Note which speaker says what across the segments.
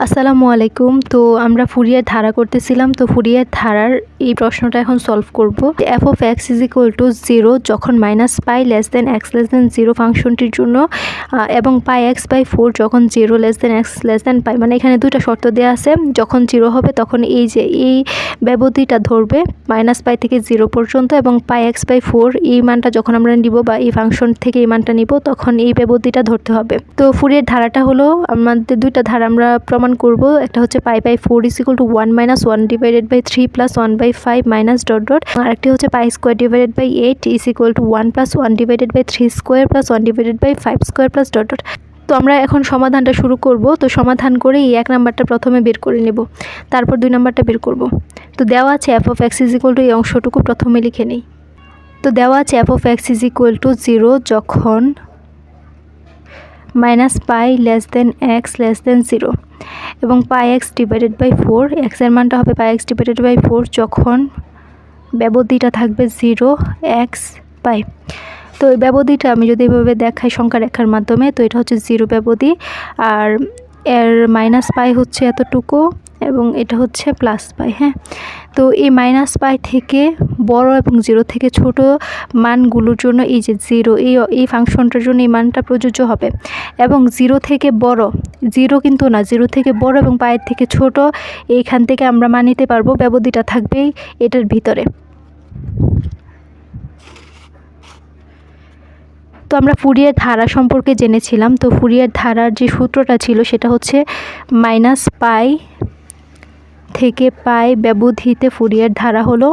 Speaker 1: আসসালামু আলাইকুম। তো আমরা ফুরিয়ার ধারা করতেছিলাম। তো ফুরিয়ার ধারার এই প্রশ্নটা এখন সলভ করব। f of x is equal to 0 যখন মাইনাস পাই লেস দেন এক্স লেস দেন 0 ফাংশনটির জন্য এবং পাই এক্স বাই 4 যখন 0 less than x less than pi, মানে এখানে দুইটা শর্ত দেওয়া আছে। যখন 0 হবে তখন এই যে এই ব্যবধিটা ধরবে মাইনাস পাই থেকে 0 পর্যন্ত, এবং পাই এক্স বাই 4 এই মানটা যখন আমরা নিব বা এই ফাংশন থেকে এই মানটা নিব তখন এই ব্যবধিটা ধরতে হবে। তো ফুরিয়ার ধারাটা হলো আমাদের দুইটা ধারা আমরা প্রমাণ করব। একটা হচ্ছে pi by 4 is equal to 1 minus 1 divided by 3 plus 1 by 5 minus dot dot, আর একটি হচ্ছে pi square divided by 8 is equal to 1 plus 1 divided by 3 square plus 1 divided by 5 square plus dot dot. তো আমরা এখন সমাধানটা শুরু করব। তো সমাধান করে এই 1 নাম্বারটা প্রথমে বের করে নেব, তারপর 2 নাম্বারটা বের করব। তো দেওয়া আছে f of x is equal two এই অংশটুকু প্রথমে লিখে নেই। তো দেওয়া আছে f of x is equal to 0 যখন মাইনাস পাই লেস দেন এক্স লেস দেন 0 এবং পাই এক্স ডিভাইডেড বাই 4, এক্সের মানটা হবে পাই এক্স ডিভাইডেড বাই 4 যখন ব্যবধিটা থাকবে 0 এক্স পাই। তো এই ব্যবধিটা আমি যদি এভাবে দেখাই সংখ্যা রেখার মাধ্যমে, তো এটা হচ্ছে 0 ব্যবধি, আর এর মাইনাস পাই হচ্ছে এতটুকু এবং এটা হচ্ছে প্লাস পাই। হ্যাঁ, তো এই মাইনাস পাই থেকে বড় এবং 0 থেকে ছোট মানগুলোর জন্য এই যে 0 এই ফাংশনটার জন্য এই মানটা প্রযোজ্য হবে, এবং 0 থেকে বড় 0 কিন্তু না, 0 থেকে বড় এবং পায়ের থেকে ছোট এইখান থেকে আমরা মান নিতে পারবো, ব্যবধিটা থাকবেই এটার ভিতরে। তো আমরা ফুরিয়ার ধারা সম্পর্কে জেনেছিলাম। তো ফুরিয়ার ধারার যে সূত্রটা ছিল সেটা হচ্ছে মাইনাস পাই থেকে পাই ব্যবধিতে ফুরিয়ার ধারা হলো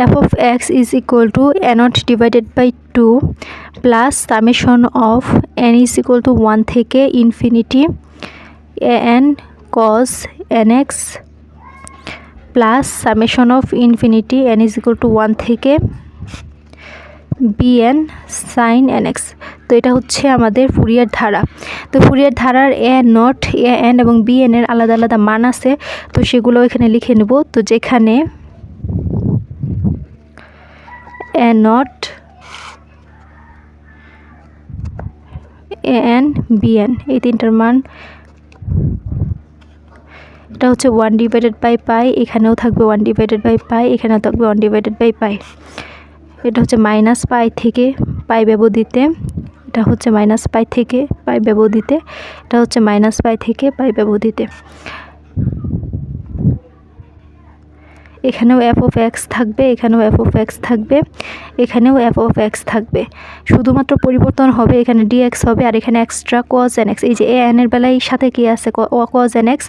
Speaker 1: f of x is equal to a0 divided by 2 plus summation of n is equal to 1 থেকে infinity an cos nx plus summation of infinity n is equal to 1 থেকে bn sin nx। তো এটা হচ্ছে আমাদের Fourier ধারা। তো Fourier ধারার a0 an এবং bn এর আলাদা আলাদা মান আছে, তো সেগুলো এখানে লিখে নেব। তো যেখানে a0 an bn এই তিনটার মান, এটা হচ্ছে 1 ডিভাইডেড বাই পাই, এখানেও থাকবে 1 ডিভাইডেড বাই পাই, এখানেও থাকবে 1 ডিভাইডেড বাই পাই। এটা হচ্ছে মাইনাস পাই থেকে পাই ব্যবধিতে, এটা হচ্ছে মাইনাস পাই থেকে পাই ব্যবধিতে, এটা হচ্ছে মাইনাস পাই থেকে পাই ব্যবধিতে। এখানেও f of x থাকবে, এখানেও f of x থাকবে, এখানেও f of x থাকবে। শুধুমাত্র পরিবর্তন হবে, এখানে dx হবে আর এখানে এক্সট্রা cos nx। এই যে an এর বেলায় সাথে কি আছে cos nx,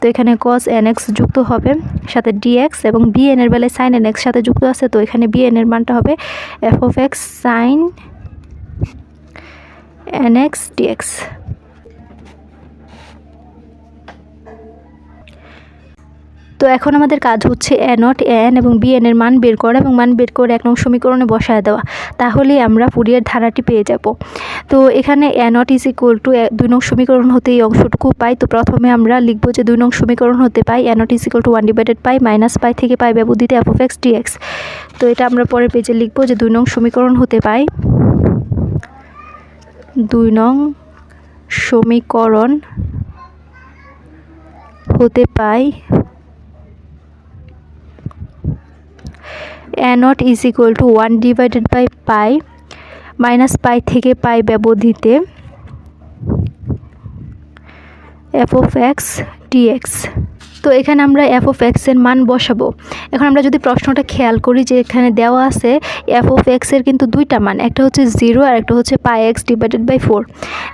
Speaker 1: তো এখানে cos nx যুক্ত হবে সাথে dx, এবং bn এর বেলায় sin nx সাথে যুক্ত আছে, তো এখানে bn এর মানটা হবে f of x sin nx dx। তো এখন আমাদের কাজ হচ্ছে a0 an এবং bn এর মান বের করা এবং মান বের করে 1 নং সমীকরণে বসায় দেওয়া, তাহলেই আমরা ফুরিয়ার ধারাটি পেয়ে যাব। তো এখানে a0 ইজ ইকুয়াল টু 2 নং সমীকরণ হতে এই অংশটুকু পাই। তো প্রথমে আমরা লিখব যে 2 নং সমীকরণ হতে পাই a0 is equal to 1 divided pi minus pi থেকে পাই ব্যবধিতে f of x dx। তো এটা আমরা পরের পেজে লিখব যে 2 নং সমীকরণ হতে পাই 2 নং সমীকরণ হতে পাই a0 is equal to 1 divided by pi minus pi থেকে পাই ব্যবধিতে f of x dx। তো এখানে আমরা f of x এর মান বসাবো। এখন আমরা যদি প্রশ্নটা খেয়াল করি যে এখানে দেওয়া আছে f of x এর কিন্তু দুইটা মান, একটা হচ্ছে 0 আর একটা হচ্ছে পাই x ডিভাইডেড বাই 4।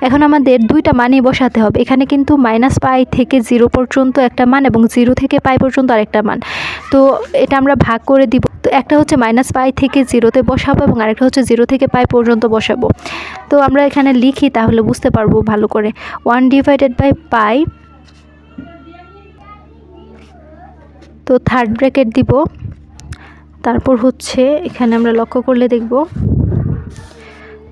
Speaker 1: এখন আমাদের দুইটা মানই বসাতে হবে। এখানে কিন্তু মাইনাস পাই থেকে 0 পর্যন্ত একটা মান এবং 0 থেকে পাই পর্যন্ত আরেকটা মান। তো এটা আমরা ভাগ করে দিব। তো একটা হচ্ছে মাইনাস পাই থেকে 0-তে বসাবো এবং আরেকটা হচ্ছে 0 থেকে পাই পর্যন্ত বসাবো। তো আমরা এখানে লিখি তাহলে বুঝতে পারবো ভালো করে। 1 ডিভাইডেড বাই পাই, তো থার্ড ব্র্যাকেট দিব, তারপর হচ্ছে এখানে আমরা লক্ষ্য করলে দেখব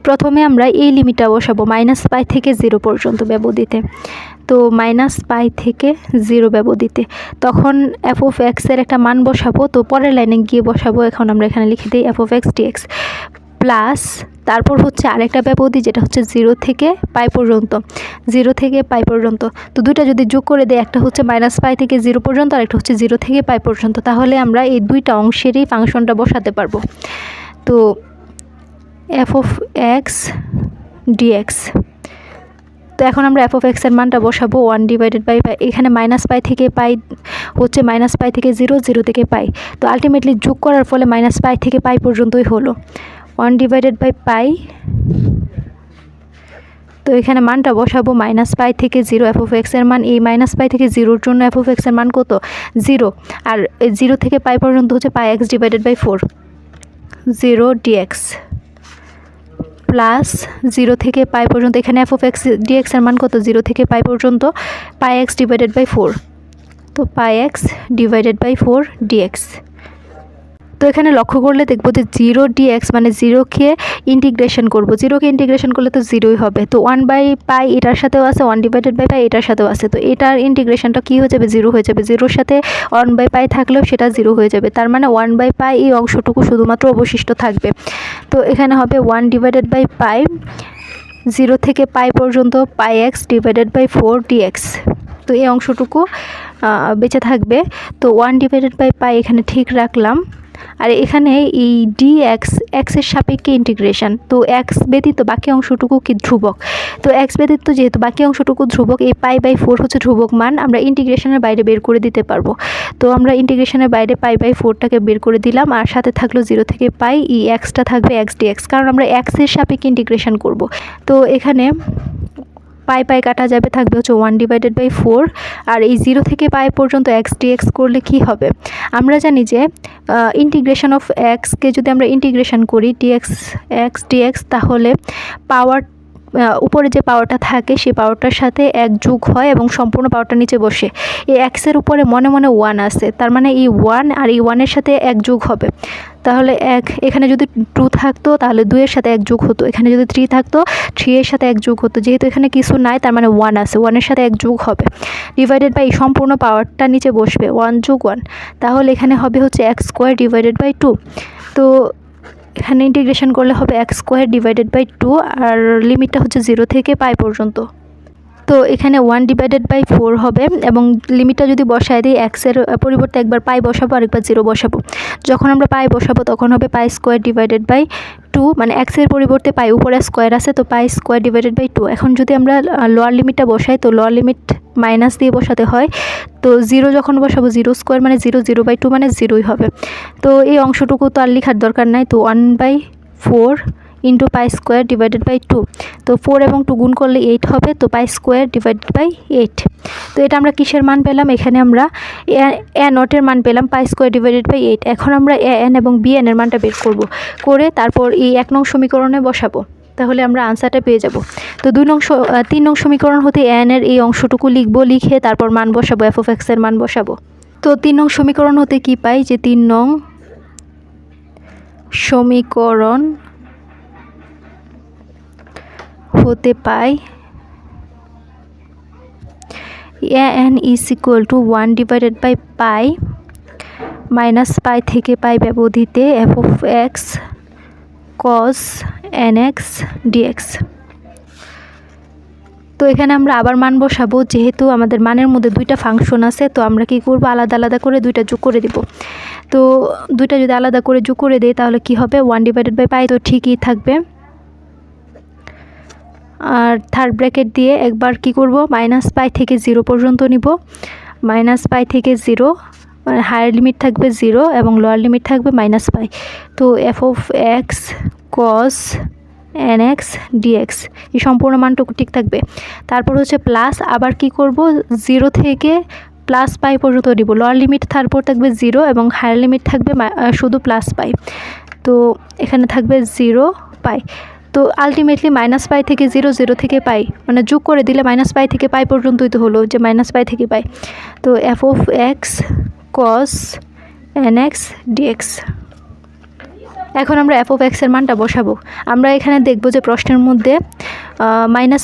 Speaker 1: প্রথমে আমরা এই লিমিটটা বসাবো -পাই থেকে 0 পর্যন্ত ব্যবধিতে। তো -পাই থেকে 0 ব্যবধিতে তখন f(x) এর একটা মান বসাবো। তো পরের লাইনে গিয়ে বসাবো। এখন আমরা এখানে লিখে দিই f(x) dx প্লাস তারপর হচ্ছে আরেকটা ব্যবধি যেটা হচ্ছে 0 থেকে পাই পর্যন্ত, 0 থেকে পাই পর্যন্ত। তো দুইটা যদি যোগ করে দেয়, একটা হচ্ছে -পাই থেকে 0 পর্যন্ত আর একটা হচ্ছে 0 থেকে পাই পর্যন্ত, তাহলে আমরা এই দুইটা অংশেরই ফাংশনটা বসাতে পারবো। তো f(x) dx, তো এখন আমরা f(x) এর মানটা বসাবো 1/পাই। এখানে -পাই থেকে পাই হচ্ছে -পাই থেকে 0, 0 থেকে পাই। তো আলটিমেটলি যোগ করার ফলে -পাই থেকে পাই পর্যন্তই হলো 1/পাই। তো এখানে মানটা বসাবো -পাই থেকে 0 f(x) এর মান। এই -পাই থেকে 0 এর জন্য f(x) এর মান কত? 0। আর 0 থেকে পাই পর্যন্ত হচ্ছে πx/4 0 dx প্লাস 0 থেকে পাই পর্যন্ত এখানে f(x) dx এর মান কত? 0 থেকে পাই পর্যন্ত πx/4, তো πx/4 dx। তো এখানে লক্ষ্য করলে দেখবো যে 0 dx মানে 0কে ইন্টিগ্রেশন করব। 0কে ইন্টিগ্রেশন করলে তো 0ই হবে। তো 1/পাই এটার সাথেও আছে, 1/পাই এটার সাথেও আছে। তো এটার ইন্টিগ্রেশনটা কী হয়ে যাবে? 0 হয়ে যাবে। 0-র সাথে 1/পাই থাকলেও সেটা 0 হয়ে যাবে। তার মানে 1/পাই এই অংশটুকু শুধুমাত্র অবশিষ্ট থাকবে। তো এখানে হবে 1/পাই 0 থেকে পাই পর্যন্ত πx/4 dx। তো এই অংশটুকু বেঁচে থাকবে। তো 1/পাই এখানে ঠিক রাখলাম। আর এখানে এই dx x এর সাপেক্ষে ইন্টিগ্রেশন। তো x ব্যতীত বাকি অংশটুকু কি ধ্রুবক। তো x ব্যতীত যেহেতু বাকি অংশটুকু ধ্রুবক, এই π/4 হচ্ছে ধ্রুবক মান, আমরা ইন্টিগ্রেশনের বাইরে বের করে দিতে পারবো। তো আমরা ইন্টিগ্রেশনের বাইরে π/4টাকে বের করে দিলাম। আর সাথে থাকলো 0 থেকে পাই, এই xটা থাকবে x dx, কারণ আমরা x এর সাপেক্ষে ইন্টিগ্রেশন করব। তো এখানে পাই কাটা যাবে, থাকবে হচ্ছে 1/4। আর এই 0 থেকে পাই পর্যন্ত x dx করলে কি হবে? আমরা জানি যে ইন্টিগ্রেশন অফ এক্সকে যদি আমরা ইন্টিগ্রেশন করি x dx, তাহলে পাওয়ার উপরে যে পাওয়ারটা থাকে সেই পাওয়ারটার সাথে 1 যোগ হয় এবং সম্পূর্ণ পাওয়ারটা নিচে বসে। এই এক্সের উপরে মনে মনে 1 আছে, তার মানে এই 1 আর এই 1-এর সাথে 1 যোগ হবে। তাহলে এখানে যদি 2 থাকতো তাহলে 2-এর সাথে 1 যোগ হতো। এখানে যদি 3 থাকতো 3-এর সাথে 1 যোগ হতো। যেহেতু এখানে কিছু নাই, তার মানে 1 আছে, 1-এর সাথে 1 যোগ হবে। ডিভাইডেড বাই সম্পূর্ণ পাওয়ারটা নিচে বসবে 1 যোগ 1, তাহলে এখানে হবে হচ্ছে x²/2। তো এখানে ইন্টিগ্রেশন করলে হবে x²/2 আর লিমিটটা হচ্ছে 0 থেকে পাই পর্যন্ত। তো এখানে 1/4 হবে এবং লিমিটটা যদি বসায় দিই, এক্সের পরিবর্তে একবার পাই বসাবো আর একবার 0 বসাবো। যখন আমরা পাই বসাবো তখন হবে π²/2, মানে এক্সের পরিবর্তে পাই, উপরে স্কোয়ার আছে, তো π²/2। এখন যদি আমরা লোয়ার লিমিটটা বসাই, তো লোয়ার লিমিট মাইনাস দিয়ে বসাতে হয়। তো 0 যখন বসাবো, 0² মানে 0, 0/2 মানে 0ই হবে। তো এই অংশটুকু তো আর লেখার দরকার নাই। তো 1/4 ইন্টু π²/2। তো 4 এবং 2 গুণ করলে 8 হবে। তো π²/8। তো এটা আমরা কিসের মান পেলাম? এখানে আমরা a0 এর মান পেলাম π²/8। এখন আমরা an এবং bn এর মানটা বের করব, করে তারপর এই 1 নং সমীকরণে বসাবো, তাহলে আমরা আনসারটা পেয়ে যাব। তো 3 নং সমীকরণ হতে an এর এই অংশটুকু লিখবো, লিখে তারপর মান বসাবো, f(x) এর মান বসাবো। তো 3 নং সমীকরণ হতে কি পাই? যে 3 নং সমীকরণ হতে পাই an = 1/পাই -পাই থেকে পাই ব্যবধিতে f(x cos nx dx। তো এখানে আমরা আবার মান বসাবো। যেহেতু আমাদের মানের মধ্যে দুইটা ফাংশন আছে, তো আমরা কি করব? আলাদা আলাদা করে দুইটা যোগ করে দিব। তো দুইটা যদি আলাদা করে যোগ করে দেই তাহলে কি হবে? 1/পাই তো ঠিকই থাকবে। আর থার্ড ব্র্যাকেট দিয়ে একবার কি করব? -পাই থেকে 0 পর্যন্ত নিব। -পাই থেকে 0 মানে হায়ার লিমিট থাকবে 0 এবং লোয়ার লিমিট থাকবে -পাই। তো f(x cos nx dx) এই সম্পূর্ণ মানটুকু ঠিক থাকবে। তারপর হচ্ছে প্লাস, আবার কি করব? 0 থেকে +পাই পর্যন্ত নিব। লোয়ার লিমিট তারপর থাকবে 0 এবং হায়ার লিমিট থাকবে শুধু +পাই। তো এখানে থাকবে 0 পাই। তো আলটিমেটলি -পাই থেকে 0, 0 থেকে পাই, মানে যোগ করে দিলে -পাই থেকে পাই পর্যন্তই তো হলো, যে -পাই থেকে পাই। তো f(x cos nx dx এখন আমরা এফ অফ এক্সের মানটা বসাবো। আমরা এখানে দেখব যে প্রশ্নের মধ্যে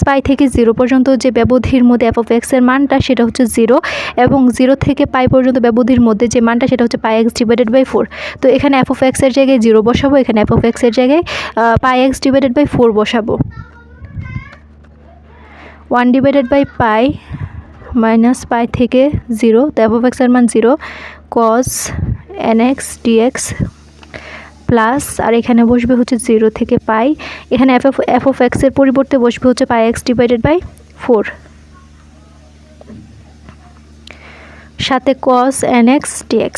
Speaker 1: -π থেকে 0 পর্যন্ত যে ব্যবধির মধ্যে এফ অফ এক্সের মানটা সেটা হচ্ছে 0, এবং 0 থেকে π পর্যন্ত ব্যবধির মধ্যে যে মানটা সেটা হচ্ছে πx/4। তো এখানে এফ অফ এক্সের জায়গায় 0 বসাবো, এখানে এফ অফ এক্সের জায়গায় πx/4 বসাবো। 1/π -π থেকে 0, তো এফ অফ এক্সের মান 0, cos nx dx প্লাস, আর এখানে বসবে হচ্ছে 0 থেকে π, এখানে এফ অফ এক্সের পরিবর্তে বসবে হচ্ছে πx/4, সাথে cos nx dx।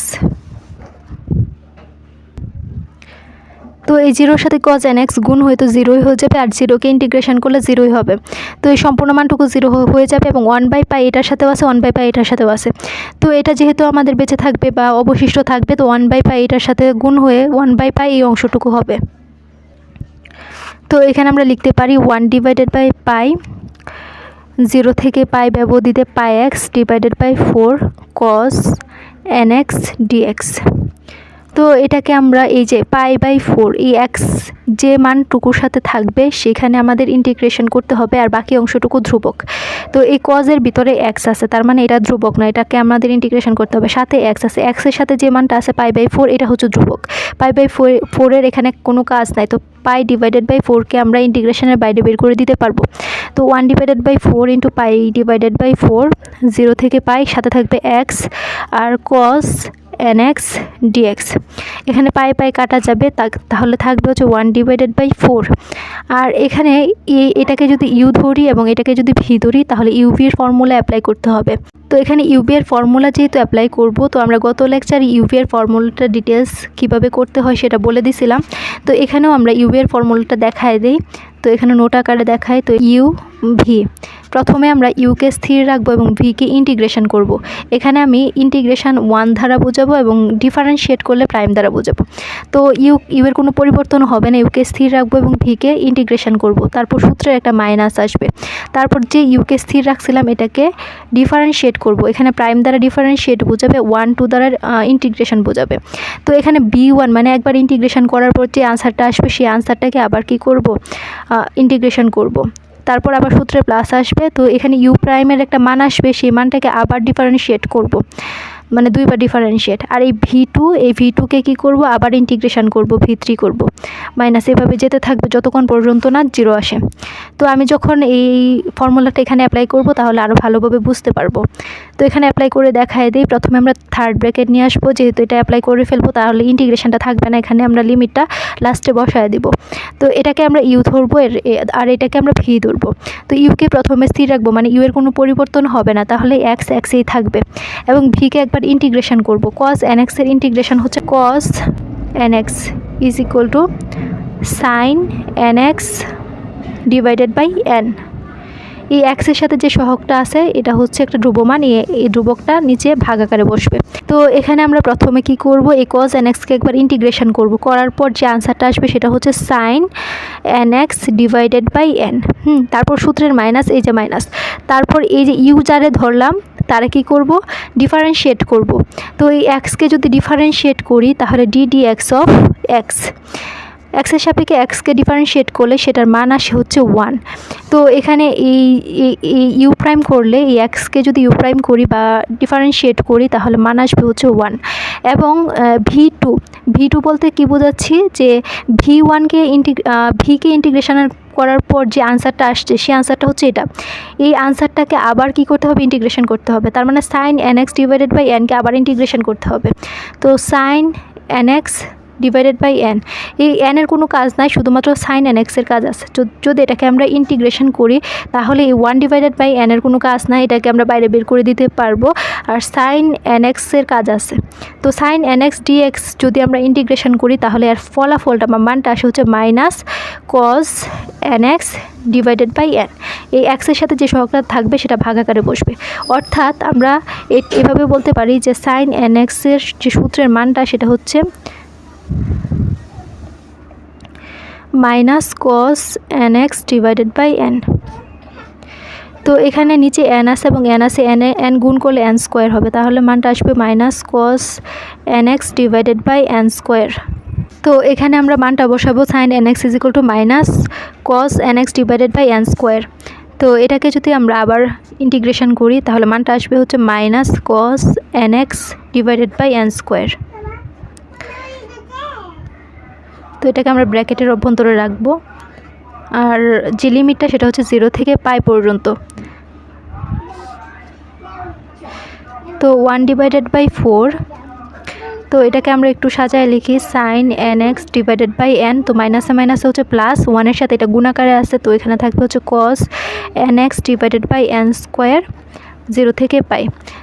Speaker 1: তো এই 0-র সাথে cos nx গুণ হয়তো 0ই হয়ে যাবে, আর 0কে ইন্টিগ্রেশন করলে 0ই হবে। তো এই সম্পূর্ণ মানটুকু 0 হয়ে যাবে, এবং 1/π এটার সাথেও আছে, 1/π এটার সাথেও আছে। তো এটা যেহেতু আমাদের বেঁচে থাকবে বা অবশিষ্ট থাকবে, তো 1/π এটার সাথে গুণ হয়ে 1/π এই অংশটুকু হবে। তো এখানে আমরা লিখতে পারি 1/π 0 থেকে π ব্যবধিতে πx/4 cos nx dx। তো এটাকে আমরা এই যে π/4 এই x যে মানটুকুর সাথে থাকবে সেখানে আমাদের ইন্টিগ্রেশন করতে হবে, আর বাকি অংশটুকু ধ্রুবক। তো এই কজের ভিতরে x আছে, তার মানে এটা ধ্রুবক না, এটাকে আমাদের ইন্টিগ্রেশন করতে হবে। সাথে x আছে, x এর সাথে যে মানটা আছে π/4 এটা হচ্ছে ধ্রুবক। π/4 এর এখানে কোনো কাজ নাই, তো π/4কে আমরা ইন্টিগ্রেশনের বাইরে বের করে দিতে পারবো। তো 1/4 × π/4, 0 থেকে π, সাথে থাকবে x আর cos nx dx। এখানে π কাটা যাবে, তাহলে থাকবে হচ্ছে 1/4। আর এখানে এটাকে যদি ইউ ধরি এবং এটাকে যদি ভি ধরি, তাহলে ইউভির ফর্মুলা অ্যাপ্লাই করতে হবে। তো এখানে ইউভি এর ফর্মুলা যেহেতু অ্যাপ্লাই করব, তো আমরা গত লেকচারে ইউভি এর ফর্মুলাটা ডিটেলস কিভাবে করতে হয় সেটা বলে দিছিলাম। তো এখানেও আমরা ইউভি এর ফর্মুলাটা দেখায় দেই। তো এখানে নোট আকারে দেখায়। তো ইউ ভি, প্রথমে আমরা ইউকে স্থির রাখবো এবং ভিকে ইন্টিগ্রেশন করব। এখানে আমি ইন্টিগ্রেশন 1 দ্বারা বোঝাবো এবং ডিফারেন্সিয়েট করলে প্রাইম দ্বারা বোঝাবো। তো ইউ এর কোনো পরিবর্তন হবে না, ইউকে স্থির রাখবো এবং ভিকে ইন্টিগ্রেশন করব। তারপর সূত্রের একটা মাইনাস আসবে। তারপর যে ইউকে স্থির রাখছিলাম এটাকে ডিফারেন্সিয়েট করব। এখানে প্রাইম দ্বারা ডিফারেন্সিয়েট বোঝাবে, 1 2 দ্বারা ইন্টিগ্রেশন বোঝাবে। তো এখানে b1 মানে একবার ইন্টিগ্রেশন করার পর যে আনসারটা আসবে সেই আনসারটাকে আবার কি করব, ইন্টিগ্রেশন করব। তারপর আবার সূত্রে প্লাস আসবে। তো এখানে ইউ প্রাইমের একটা মান আসবে, সেই মানটাকে আবার ডিফারেন্সিয়েট করব, মানে দুইবার ডিফারেন্সিয়েট। আর এই ভি2কে কী করব, আবার ইন্টিগ্রেশন করব, ভি3 করব, মাইনাস এভাবে যেতে থাকবে যতক্ষণ পর্যন্ত না 0 আসে। তো আমি যখন এই ফর্মুলাটা এখানে অ্যাপ্লাই করব তাহলে আরও ভালোভাবে বুঝতে পারবো। তো এখানে অ্যাপ্লাই করে দেখায় দিই। প্রথমে আমরা থার্ড ব্র্যাকেট নিয়ে আসবো, যেহেতু এটা অ্যাপ্লাই করে ফেলবো তাহলে ইন্টিগ্রেশনটা থাকবে না, এখানে আমরা লিমিটটা লাস্টে বসায় দিব। তো এটাকে আমরা ইউ ধরবো, আর এটাকে আমরা ভি ধরবো। তো ইউকে প্রথমে স্থির রাখবো, মানে ইউ এর কোনো পরিবর্তন হবে না, তাহলে এক্সই থাকবে। এবং ভিকে একবার ইন্টিগ্রেশন করব। cos nx এর ইন্টিগ্রেশন হচ্ছে cos nx is equal to sin nx divided by n। এই এক্সের সাথে যে সহগটা আছে এটা হচ্ছে একটা ধ্রুবমান, এই ধ্রুবকটা নিচে ভাগ আকারে বসবে। তো এখানে আমরা প্রথমে কি করব, এই cos nx-কে একবার ইন্টিগ্রেশন করব। করার পর যে আনসারটা আসবে সেটা হচ্ছে sin nx divided by n। তারপর সূত্রের মাইনাস, এই যে মাইনাস। তারপর এই যে ইউ যারে ধরলাম তারা কি করব, ডিফারেন্সিয়েট করব। তো এই এক্সকে যদি ডিফারেন্সিয়েট করি তাহলে ডি dx অফ এক্স, এক্সের সাপেক্ষে এক্সকে ডিফারেন্সিয়েট করলে সেটার মান আসে হচ্ছে 1। তো এখানে এই ইউ প্রাইম করলে, এই এক্সকে যদি ইউ প্রাইম করি বা ডিফারেন্সিয়েট করি তাহলে মান আসবে হচ্ছে 1। এবং ভি2 বলতে কি বোঝাচ্ছি, যে ভি1কে ভিকে ইন্টিগ্রেশন করার পর যে আনসারটা আসছে সেই আনসারটা হচ্ছে এটা। এই আনসারটাকে আবার কি করতে হবে, ইন্টিগ্রেশন করতে হবে। তার মানে sin nx divided by n কে আবার ইন্টিগ্রেশন করতে হবে। তো sin nx divided by n, এই n এর কোনো কাজ নাই, শুধুমাত্র sin nx এর কাজ আছে। যদি এটাকে আমরা ইন্টিগ্রেশন করি তাহলে এই 1 ডিভাইডেড বাই n এর কোনো কাজ নাই, এটাকে আমরা বাইরে বের করে দিতে পারবো। আর sin nx এর কাজ আছে। তো sin nx dx যদি আমরা ইন্টিগ্রেশন করি তাহলে এর ফলাফলটা বা মানটা আসে হচ্ছে minus cos nx divided by n। এই এক্সের সাথে যে সহগটা থাকবে সেটা ভাগ আকারে বসবে। অর্থাৎ আমরা এভাবে বলতে পারি যে sin nx এর যে সূত্রের মানটা সেটা হচ্ছে minus cos nx divided by n। তো এখানে নিচে n আছে এবং n আছে, n গুণ করলে n স্কোয়ার হবে, তাহলে মানটা আসবে minus cos nx divided by n square. তো তো এখানে আমরা মানটা বসাবো sin nx = minus cos nx divided by n square. তো এটাকে যদি আমরা আবার ইন্টিগ্রেশন করি তাহলে মানটা আসবে হচ্ছে minus cos nx divided by n square. তো এটাকে আমরা ব্র্যাকেটের অভ্যন্তরে রাখবো, আর যে লিমিটটা সেটা হচ্ছে 0 থেকে পাই পর্যন্ত। তো 1/4, তো এটাকে আমরা একটু সাজায় লিখি sin nx divided by n। তো মাইনাসে মাইনাসে হচ্ছে প্লাস, 1-এর সাথে এটা গুণাকারে আছে, তো এখানে থাকবে হচ্ছে cos nx divided by n square 0 থেকে পাই।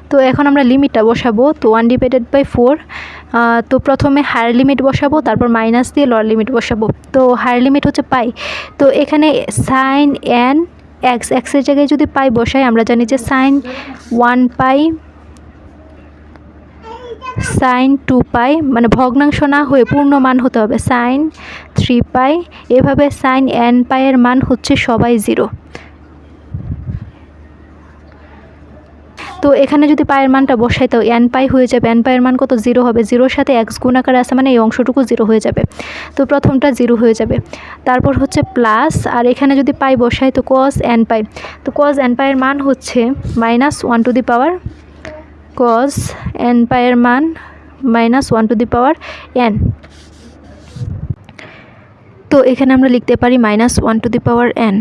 Speaker 1: তো এখন আমরা লিমিটটা বসাবো। তো 1/4, তো প্রথমে হায়ার লিমিট বসাবো, তারপর মাইনাস দিয়ে লোয়ার লিমিট বসাবো। তো হায়ার লিমিট হচ্ছে পাই, তো এখানে sin n x এর জায়গায় যদি পাই বসাই, আমরা জানি যে sin 1 পাই sin 2 পাই, মানে ভগ্নাংশ না হয়ে পূর্ণ মান হতে হবে, sin 3 পাই, এভাবে sin n পাইয়ের মান হচ্ছে সবাই 0। তো এখানে যদি পায়ের মানটা বসাই তো n পাই হয়ে যাবে, n পাইয়ের মান কত 0 হবে, 0-এর সাথে x গুণাকার আছে মানে এই অংশটুকু 0 হয়ে যাবে। তো প্রথমটা 0 হয়ে যাবে, তারপর হচ্ছে প্লাস, আর এখানে যদি পাই বসাই তো cos n পাই, তো cos n পাইয়ের মান হচ্ছে মাইনাস 1/, cos n পাইয়ের মান মাইনাস 1/n। তো এখানে আমরা লিখতে পারি মাইনাস 1/n,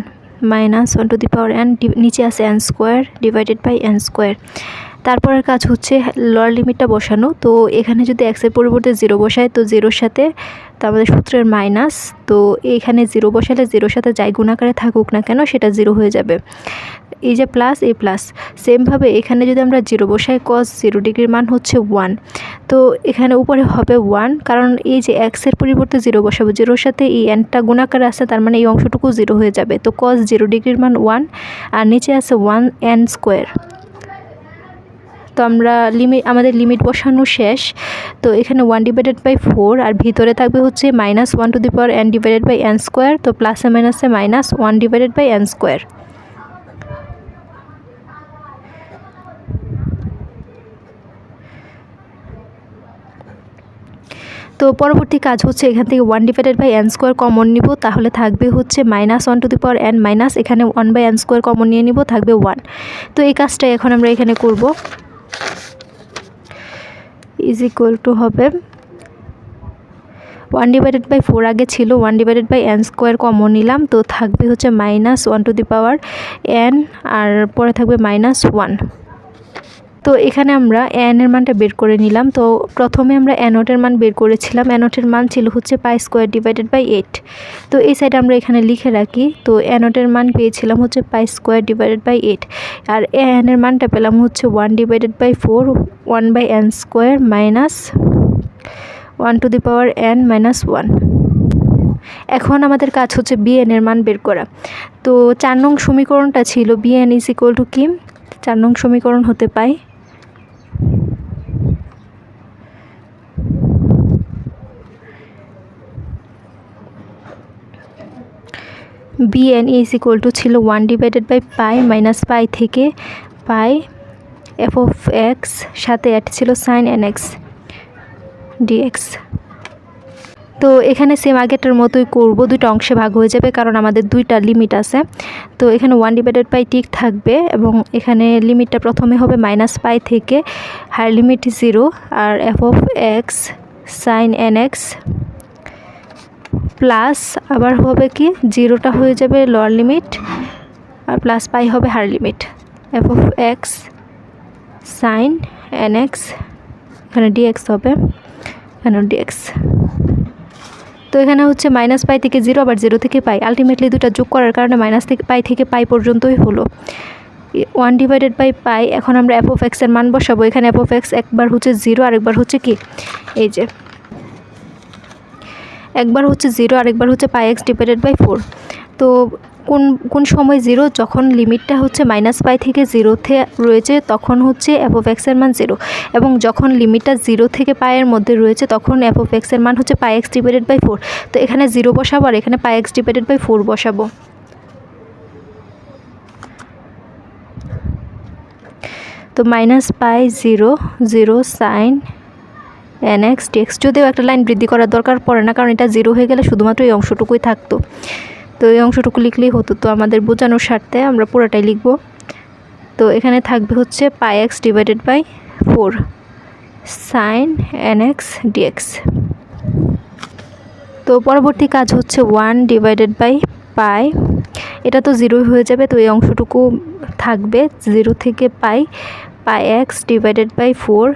Speaker 1: মাইনাস 1/n, নিচে আছে n square divided by n square. তারপরের কাজ হচ্ছে লোয়ার লিমিটটা বসানো। তো এখানে যদি এক্সের পরিবর্তে 0 বসায় তো 0-এর সাথে, তো আমাদের সূত্রের মাইনাস, তো এখানে 0 বসালে 0-এর সাথে যাই গুণাকারে থাকুক না কেন সেটা 0 হয়ে যাবে, এই যে প্লাস এই প্লাস। সেমভাবে এখানে যদি আমরা 0 বসাই cos 0 ডিগ্রির মান হচ্ছে 1, তো এখানে উপরে হবে 1, কারণ এই যে এক্সের পরিবর্তে 0 বসাবো, 0-এর সাথে এই nটা গুণাকার আছে, তার মানে এই অংশটুকু 0 হয়ে যাবে। তো cos 0 ডিগ্রির মান 1, আর নিচে আছে 1n স্কোয়ার। তো আমরা আমাদের লিমিট বসানো শেষ। তো এখানে 1/4, আর ভিতরে থাকবে হচ্ছে minus 1/n divided by n square. তো প্লাসে মাইনাসে মাইনাস 1/n স্কোয়ার। তো পরবর্তী কাজ হচ্ছে এখান থেকে 1/n স্কোয়ার কমন নিব, তাহলে থাকবে হচ্ছে মাইনাস 1/n মাইনাস এখানে 1/n স্কোয়ার কমন নিয়ে নিব, থাকবে 1। তো এই কাজটাই এখন আমরা এখানে করব, ইজ ইকুয়াল টু হবে 1/4 আগে ছিল, 1/n স্কোয়ার কমন নিলাম, তো থাকবে হচ্ছে মাইনাস 1/n, আর পরে থাকবে মাইনাস 1। তো এখানে আমরা n এর মানটা বের করে নিলাম। তো প্রথমে আমরা n0 এর মান বের করেছিলাম, n0 এর মান ছিল হচ্ছে পাই স্কোয়ার ডিভাইডেড বাই 8। তো এই সাইডে আমরা এখানে লিখে রাখি। তো n0 এর মান পেয়েছিলাম হচ্ছে পাই স্কোয়ার ডিভাইডেড বাই 8, আর n এর মানটা পেলাম হচ্ছে 1/4, 1/n square minus 1/n minus 1। এখন আমাদের কাজ হচ্ছে bn এর মান বের করা। তো 4 নং সমীকরণটা ছিল bn ইজ ইকুয়াল টু কি, 4 নং সমীকরণ হতে পাই bn ইজ ইকুয়াল টু ছিল 1/পাই মাইনাস পাই থেকে পাই f অফ x, সাথে অ্যাড ছিল sin nx dx। তো এখানে সেম আগেরটার মতোই করব, দুইটা অংশে ভাগ হয়ে যাবে কারণ আমাদের দুইটা লিমিট আছে। তো এখানে 1/পাই ঠিক থাকবে, এবং এখানে লিমিটটা প্রথমে হবে মাইনাস পাই থেকে হায়ার লিমিট 0, আর f of x sin nx plus আবার হবে কি 0টা হয়ে যাবে লোয়ার লিমিট, আর প্লাস পাই হবে higher limit, f of x sin nx, এখানে dx হবে, এখানে dx। তো এখানে হচ্ছে মাইনাস পাই থেকে 0, আবার 0 থেকে পাই, আলটিমেটলি দুটা যোগ করার কারণে মাইনাস থেকে পাই পর্যন্তই হলো 1/পাই। এখন আমরা f অফ x এর মান বসাবো। এখানে f অফ x একবার হচ্ছে 0, আরেকবার হচ্ছে কি, এই যে একবার হচ্ছে 0, আরেকবার হচ্ছে পাই x ডিভাইডেড বাই 4। তো কোন সময় 0, যখন লিমিটটা হচ্ছে মাইনাস পাই থেকে 0-তে রয়েছে তখন হচ্ছে f অফ x এর মান 0, এবং যখন লিমিটটা 0 থেকে পাইয়ের মধ্যে রয়েছে তখন f অফ x এর মান হচ্ছে পাই x ডিভাইডেড বাই 4। তো এখানে 0 বসাবো, আর এখানে পাই x ডিভাইডেড বাই 4 বসাবো। তো minus pi 0 0 sine n x dx. যদিও একটা লাইন বৃদ্ধি করার দরকার পড়ে না, কারণ এটা 0 হয়ে গেলে শুধুমাত্র এই অংশটুকুই থাকতো। তো এই অংশটুকু লিখলেই হতো। তো আমাদের বোঝানোর স্বার্থে আমরা পুরোটাই লিখব। তো এখানে থাকবে হচ্ছে pi x divided by 4 sine n x dx. তো পরবর্তী কাজ হচ্ছে 1 ডিভাইডেড বাই পাই, এটা তো 0 হয়ে যাবে, তো এই অংশটুকু থাকবে 0 থেকে pi x divided by 4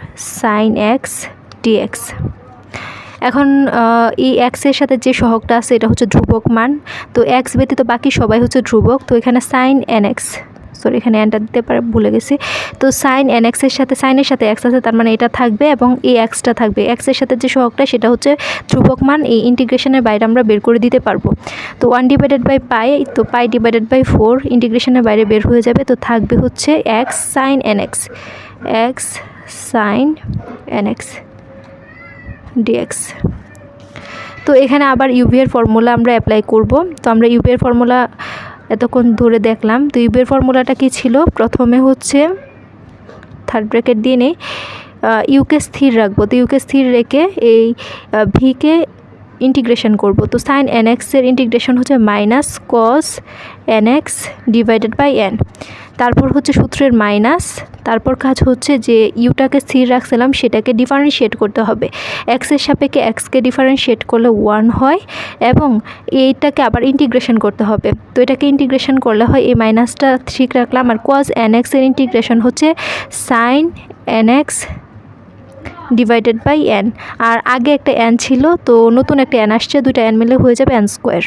Speaker 1: sine x d x. এখন এই এক্সের সাথে যে সহগটা আছে এটা হচ্ছে ধ্রুবক মান, তো এক্স ব্যতীত বাকি সবাই হচ্ছে ধ্রুবক। তো এখানে সাইন এন এক্স, সরি এখানে এনটা দিতে পারে, ভুলে গেছি। তো সাইন এন এক্সের সাথে সাইনের সাথে এক্স আছে, তার মানে এটা থাকবে এবং এই এক্সটা থাকবে। এক্সের সাথে যে সহগটা সেটা হচ্ছে ধ্রুবক মান, এই ইন্টিগ্রেশনের বাইরে আমরা বের করে দিতে পারবো। তো 1 ডিভাইডেড বাই পাই, তো পাই ডিভাইডেড বাই 4 ইন্টিগ্রেশনের বাইরে বের হয়ে যাবে। তো থাকবে হচ্ছে x sine n x, x sine n x dx. তো এখানে আবার ইউভি এর ফর্মুলা আমরা অ্যাপ্লাই করব। তো আমরা ইউভি এর ফর্মুলা এতক্ষণ ধরে দেখলাম। তো ইউভি এর ফর্মুলাটা কি ছিল? প্রথমে হচ্ছে থার্ড ব্র্যাকেট দিয়ে নেই, ইউকে স্থির রাখবো। তো ইউকে স্থির রেখে এই ভিকে ইন্টিগ্রেশন করব। তো সাইন এন এক্সের ইন্টিগ্রেশন হচ্ছে minus cos n x divided by n. তারপর হচ্ছে সূত্রের মাইনাস, তারপর কাজ হচ্ছে যে ইউটাকে স্থির রাখছিলাম সেটাকে ডিফারেন্সিয়েট করতে হবে। এক্সের সাপেক্ষে এক্সকে ডিফারেন্সিয়েট করলে 1 হয় এবং এইটাকে আবার ইন্টিগ্রেশন করতে হবে। তো এটাকে ইন্টিগ্রেশন করলে হয়, এই মাইনাসটা ঠিক রাখলাম। আর কস এন এক্সের ইন্টিগ্রেশন হচ্ছে sine n x divided by n. আর আগে একটা এন ছিল, তো নতুন একটা এন আসছে, দুইটা এন মিলে হয়ে যাবে এন স্কোয়ার।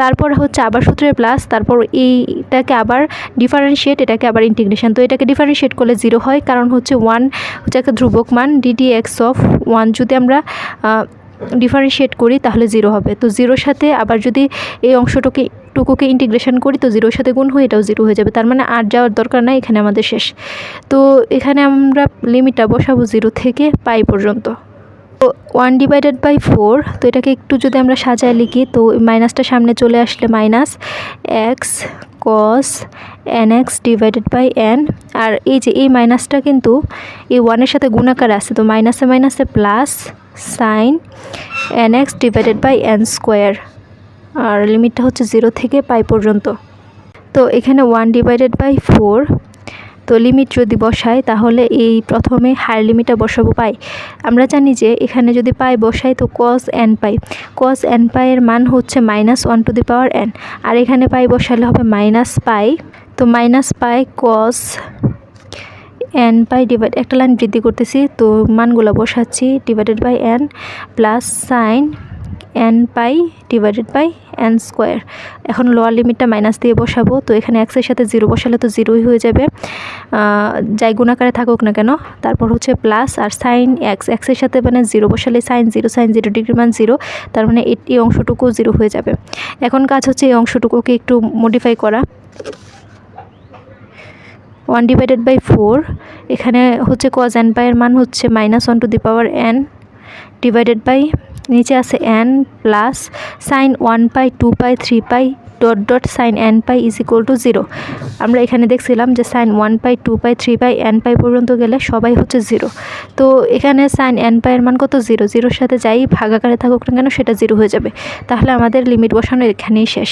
Speaker 1: তারপর হচ্ছে আবার সূত্রের প্লাস, তারপর এইটাকে আবার ডিফারেন্সিয়েট, এটাকে আবার ইন্টিগ্রেশন। তো এটাকে ডিফারেন্সিয়েট করলে 0 হয়, কারণ হচ্ছে 1 হচ্ছে একটা ধ্রুবক মান, ডিডি এক্স অফ 1 যদি আমরা ডিফারেন্সিয়েট করি তাহলে 0 হবে। তো 0-র সাথে আবার যদি এই অংশটুকুকে ইন্টিগ্রেশন করি তো 0-র সাথে গুণ হয়ে এটাও 0 হয়ে যাবে। তার মানে আর যাওয়ার দরকার নাই, এখানে আমাদের শেষ। তো এখানে আমরা লিমিটটা বসাবো 0 থেকে পাই পর্যন্ত। তো 1 ডিভাইডেড বাই 4, তো এটাকে একটু যদি আমরা সাজায় লিখি, তো মাইনাসটা সামনে চলে আসলে minus x cos n x divided by n. আর এই যে এই মাইনাসটা কিন্তু এই 1-এর সাথে গুণাকার আছে, তো মাইনাসে মাইনাসে plus sine n x divided by n square. আর লিমিটটা হচ্ছে 0 থেকে পাই পর্যন্ত। তো এখানে 1 ডিভাইডেড বাই 4, তো লিমিট যদি বসাই তাহলে এই প্রথমে হায়ার লিমিটটা বসাবো পাই। আমরা জানি যে এখানে যদি পাই বসাই তো কস এন পাই, কস এন পাইয়ের মান হচ্ছে -1 টু দি পাওয়ার এন। আর এখানে পাই বসালে হবে মাইনাস পাই, তো minus pi cos n pi divide, একটা লাইন বৃদ্ধি করতেছি তো মানগুলো বসাচ্ছি, divided by n plus sine n pi divided by n square. এখন লোয়ার লিমিটটা মাইনাস দিয়ে বসাবো। তো এখানে এক্সের সাথে 0 বসালে তো 0ই হয়ে যাবে, যাই গুণাকারে থাকুক না কেন। তারপর হচ্ছে প্লাস আর সাইন এক্সের সাথে মানে 0 বসালে সাইন 0 ডিগ্রি মান 0, তার মানে এই অংশটুকু 0 হয়ে যাবে। এখন কাজ হচ্ছে এই অংশটুকুকে একটু মডিফাই করা। 1 ডিভাইডেড বাই 4, এখানে হচ্ছে কজ এন পাইয়ের মান হচ্ছে -1 to the power n divided by, নিচে আছে n plus sine 1 pi 2 pi 3 pi dot dot sine n pi is equal to 0। আমরা এখানে দেখছিলাম যে সাইন 1 পাই 2 পাই 3 পাই এন পাই পর্যন্ত গেলে সবাই হচ্ছে 0। তো এখানে সাইন এন পাইয়ের মান কত? 0। 0-র সাথে যাই ভাগাকারে থাকুক না কেন সেটা 0 হয়ে যাবে। তাহলে আমাদের লিমিট বসানো এখানেই শেষ।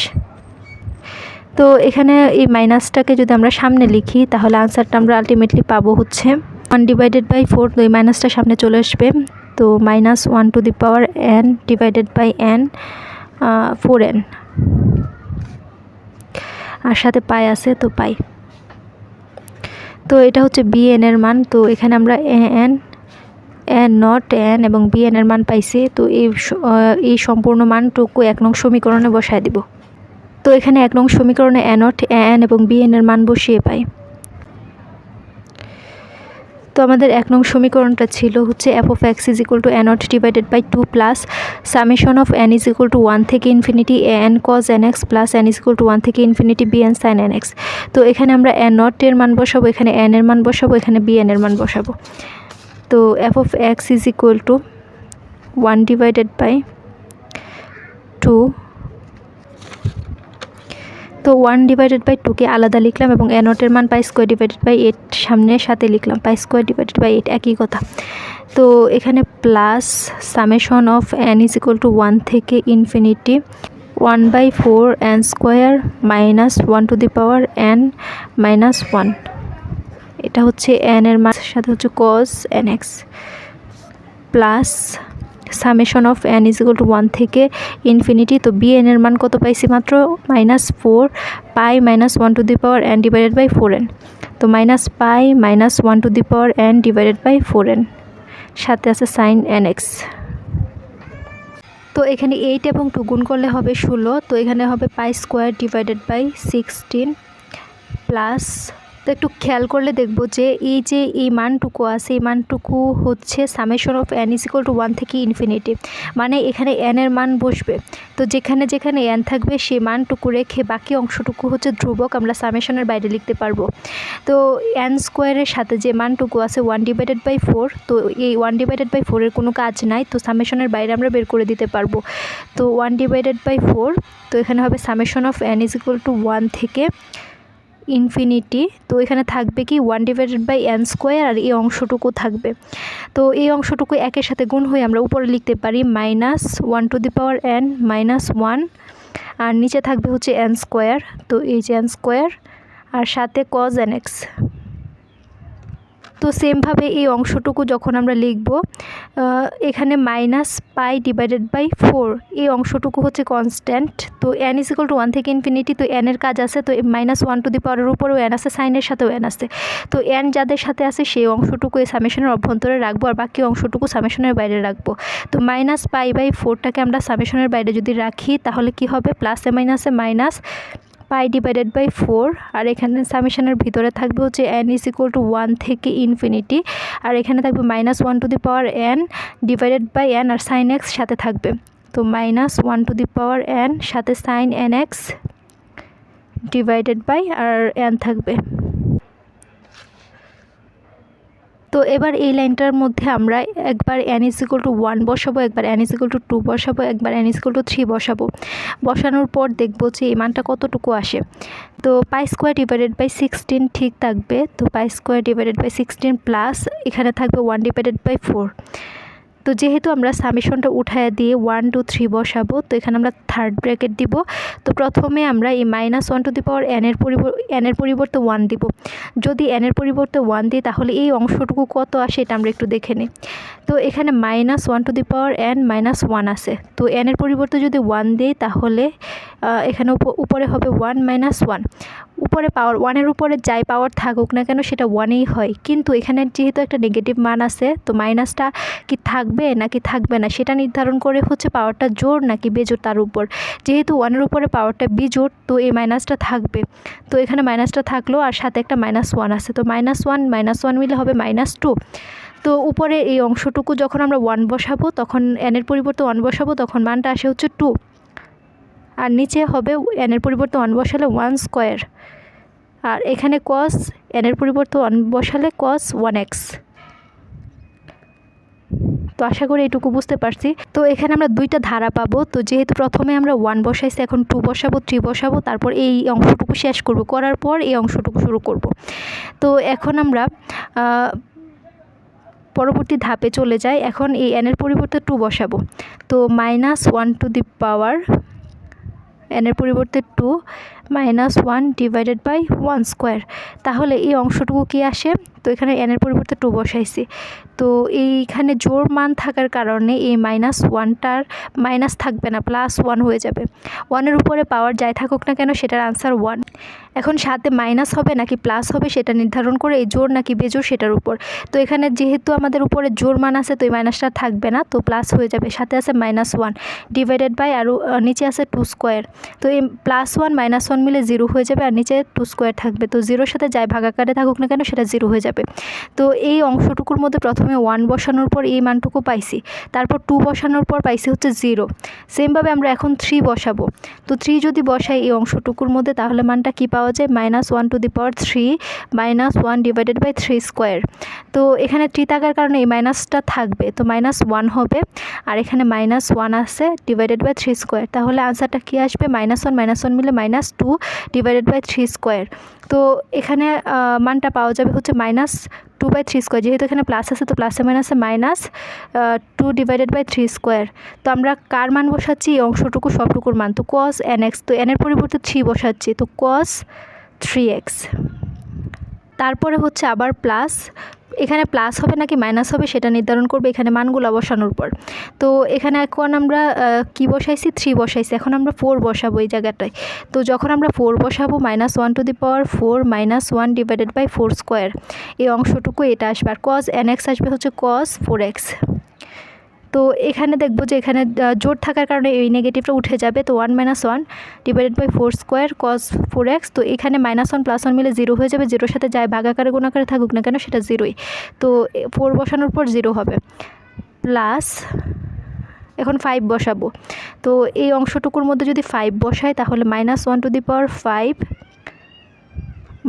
Speaker 1: তো এখানে এই মাইনাসটাকে যদি আমরা সামনে লিখি তাহলে আনসারটা আমরা আলটিমেটলি পাবো হচ্ছে 1 ডিভাইডেড বাই 4, তো এই মাইনাসটা সামনে চলে আসবে। তো -1 to the power n divided by n 4n, আর সাথে পাই আছে তো পাই। তো এটা হচ্ছে bn এর মান। তো এখানে আমরা এন নট এন এবং bn এর মান পাইছি। তো এই সম্পূর্ণ মানটুকু 1 নং সমীকরণে বসায় দিব। তো এখানে 1 নং সমীকরণে এ নট এন এবং bn এর মান বসিয়ে পাই। তো আমাদের 1 নং সমীকরণটা ছিল হচ্ছে f of x is equal to a naught divided by 2 plus summation of n is equal to 1 থেকে infinity an cos nx plus n is equal to 1 থেকে ইনফিনিটি bn sin nx। তো এখানে আমরা a naught এর মান বসাবো, এখানে n এর মান বসাবো, এখানে bn এর মান বসাবো। তো f of x is equal to 1 divided by 2 তো 1/2কে আলাদা লিখলাম এবং a নটের মান π² / 8 সাথে লিখলাম π² / 8 একই কথা। তো এখানে প্লাস সামেশন অফ n = 1 থেকে infinity 1/4 n² -1 to the power n - 1, এটা হচ্ছে n এর মান সাথে হচ্ছে cos nx plus summation of n = 1 থেকে ইনফিনিটি। তো bn এর মান কত পাইছি মাত্র -4 π -1 to the power n / 4n। তো -π -1 to the power n / 4n সাথে আছে sin nx। তো এখানে 8 এবং 2 গুণ করলে হবে 16। তো এখানে হবে π² / 16 প্লাস, তো একটু খেয়াল করলে দেখব যে এই মানটুকু আছে, এই মানটুকু হচ্ছে সামেশন অফ n = 1 থেকে ইনফিনিটি, মানে এখানে n এর মান বসবে। তো যেখানে যেখানে n থাকবে সেই মানটুকু রেখে বাকি অংশটুকু হচ্ছে ধ্রুবক, আমরা সামেশনের বাইরে লিখতে পারবো। তো n² এর সাথে যে মানটুকু আছে 1/4, তো এই 1/4 এর কোনো কাজ নাই, তো সামেশনের বাইরে আমরা বের করে দিতে পারবো। তো 1/4, তো এখানে হবে সামেশন অফ n = 1 থেকে ইনফিনিটি। তো এখানে থাকবে কি 1/n², আর এই অংশটুকু থাকবে। তো এই অংশটুকু একের সাথে গুণ হয়ে আমরা উপরে লিখতে পারি -1 to the power n - 1, আর নিচে থাকবে হচ্ছে n²। তো এই যে n² আর সাথে cos nx। তো সেমভাবে এই অংশটুকু যখন আমরা লিখব, এখানে -π/4 এই অংশটুকু হচ্ছে কনস্ট্যান্ট। তো n = 1 থেকে ইনফিনিটি, তো n এর কাজ আছে, তো -1 to the power এর উপরেও n আছে, সাইনের সাথেও n আছে। তো n যাদের সাথে আছে সেই অংশটুকু এই সামেশনের অভ্যন্তরে রাখবো, আর বাকি অংশটুকু সামেশনের বাইরে রাখবো। তো -π/4টাকে আমরা সামেশনের বাইরে যদি রাখি তাহলে কি হবে, প্লাসে মাইনাসে -π/4, আর এখানে সামেশনের ভিতরে থাকবে হচ্ছে n = 1 থেকে ইনফিনিটি, আর এখানে থাকবে -1 to the power n / n, R sin x সাথে থাকবে। তো -1 to the power n সাথে sin nx আর n থাকবে। তো এবার এই লাইনটার মধ্যে আমরা একবার n = 1 বসাবো, একবার n = 2 বসাবো, একবার n = 3 বসাবো। বসানোর পর দেখব যে এই মানটা কতটুকু আসে। তো π² / 16 ঠিক থাকবে। তো π² / 16 প্লাস এখানে থাকবে 1/4। তো যেহেতু আমরা সামেশনটা উঠায় দিয়ে 1 2 3 বসাবো, তো এখানে আমরা থার্ড ব্র্যাকেট দিব। তো প্রথমে আমরা এই -1 to the power n এর পরিবর্তে 1 দিব। যদি n এর পরিবর্তে 1 দিই তাহলে এই অংশটুকু কত আসে এটা আমরা একটু দেখে নিই। তো এখানে -1 to the power n - 1 আছে। তো n এর পরিবর্তে যদি 1 দিই তাহলে এখানে উপরে হবে 1 - 1। উপরে পাওয়ার 1 এর উপরে যাই পাওয়ার থাকুক না কেন সেটা 1ই হয়, কিন্তু এখানে যেহেতু একটা নেগেটিভ মান আছে, তো মাইনাসটা কি থাকবে নাকি থাকবে না সেটা নির্ধারণ করে হচ্ছে পাওয়ারটা জোড় নাকি বেজোড় তার উপর। যেহেতু 1 এর উপরে পাওয়ারটা বিজোড়, তো এই মাইনাসটা থাকবে। তো এখানে মাইনাসটা থাকলো আর সাথে একটা -1 আছে, তো -1 - 1 মিলে হবে -2। তো উপরে এই অংশটুকু যখন আমরা 1 বসাবো, তখন n এর পরিবর্তে 1 বসাবো, তখন মানটা আসে হচ্ছে 2, আর নিচে হবে n এর পরিবর্তে 1 বসালে 1², আর এখানে cos n এর পরিবর্তে 1 বসালে cos 1x। তো আশা করি এটুকু বুঝতে পারছি। তো এখানে আমরা দুইটা ধারা পাবো। তো যেহেতু প্রথমে আমরা 1 বসাইছি, এখন 2 বসাবো, 3 বসাবো, তারপর এই অংশটুকু শেষ করব, করার পর এই অংশটুকু শুরু করব। তো এখন আমরা পরবর্তী ধাপে চলে যাই। এখন এই n এর পরিবর্তে 2 বসাবো। তো -1 to the power n এর পরিবর্তে 2 -1 / 1²। তাহলে এই অংশটুকু কি আসে, তো এখানে n এর পরিবর্তে 2 বসাইছি। তো এইখানে জোড় মান থাকার কারণে এই -1টার মাইনাস থাকবে না, +1 হয়ে যাবে। 1 এর উপরে পাওয়ার যাই থাকুক না কেন সেটার আনসার 1। এখন সাথে মাইনাস হবে নাকি প্লাস হবে সেটা নির্ধারণ করে এই জোড় নাকি বেজোড় সেটার উপর। তো এখানে যেহেতু আমাদের উপরে জোড় মান আছে, তো এই মাইনাসটা থাকবে না, তো প্লাস হয়ে যাবে। সাথে আছে -1 আর নিচে আছে 2²। তো এই +1 -1 মিলে 0 হয়ে যাবে, আর নিচে 2² থাকবে। তো 0-র সাথে যাই ভাগাকারে থাকুক না কেন সেটা 0 হয়ে যাবে। তো এই অংশটুকুর মধ্যে প্রথমে 1 বসানোর পর এই মানটুকু পাইছি, তারপর 2 বসানোর পর পাইছি হচ্ছে 0। সেমভাবে আমরা এখন 3 বসাবো। তো 3 যদি বসাই এই অংশটুকুর মধ্যে, তাহলে মানটা কি পাওয়া যায়, -1 to the power 3 - 1 / 3²। তো এখানে 3 থাকার কারণে এই মাইনাসটা থাকবে, তো -1 হবে, আর এখানে -1 আছে / 3²। তাহলে আনসারটা কি আসবে, -1 - 1 মিলে -2 2 ডিভাইডেড বাই 3 স্কোয়ার। তো এখানে মানটা পাওয়া যাবে হচ্ছে -2/3 স্কোয়ার, যেহেতু এখানে প্লাস আছে তো প্লাসে মাইনাসে -2 ডিভাইডেড বাই 3 স্কোয়ার। তো আমরা কার মান বসাচ্ছি? এই অংশটুকু সবটুকুর মান, তো cos nx, তো এর পরিবর্তে 3 বসাচ্ছি, তো cos 3x। তারপরে হচ্ছে আবার প্লাস, এখানে প্লাস হবে নাকি মাইনাস হবে সেটা নির্ধারণ করবে এখানে মানগুলো বসানোর পর। তো এখানে এখন আমরা কি বসাইছি? 3 বসাইছি, এখন আমরা 4 বসাবো এই জায়গাটায়। তো যখন আমরা 4 বসাবো -1⁴ -1 ডিভাইডেড বাই 4 স্কোয়ার, এই অংশটুকু এটা আসবে, আর cos nx আসবে হচ্ছে cos 4x। তো এখানে দেখবো যে এখানে জোর থাকার কারণে এই নেগেটিভটা উঠে যাবে, তো 1 - 1 divided by 4 square cos 4x। তো এখানে -1 + 1 মিলে 0 হয়ে যাবে, 0-র সাথে যাই ভাগাকারে গুণাকারে থাকুক না কেন সেটা 0ই, তো 4 বসানোর পর 0 হবে, প্লাস এখন 5 বসাবো। তো এই অংশটুকুর মধ্যে যদি 5 বসাই তাহলে -1⁵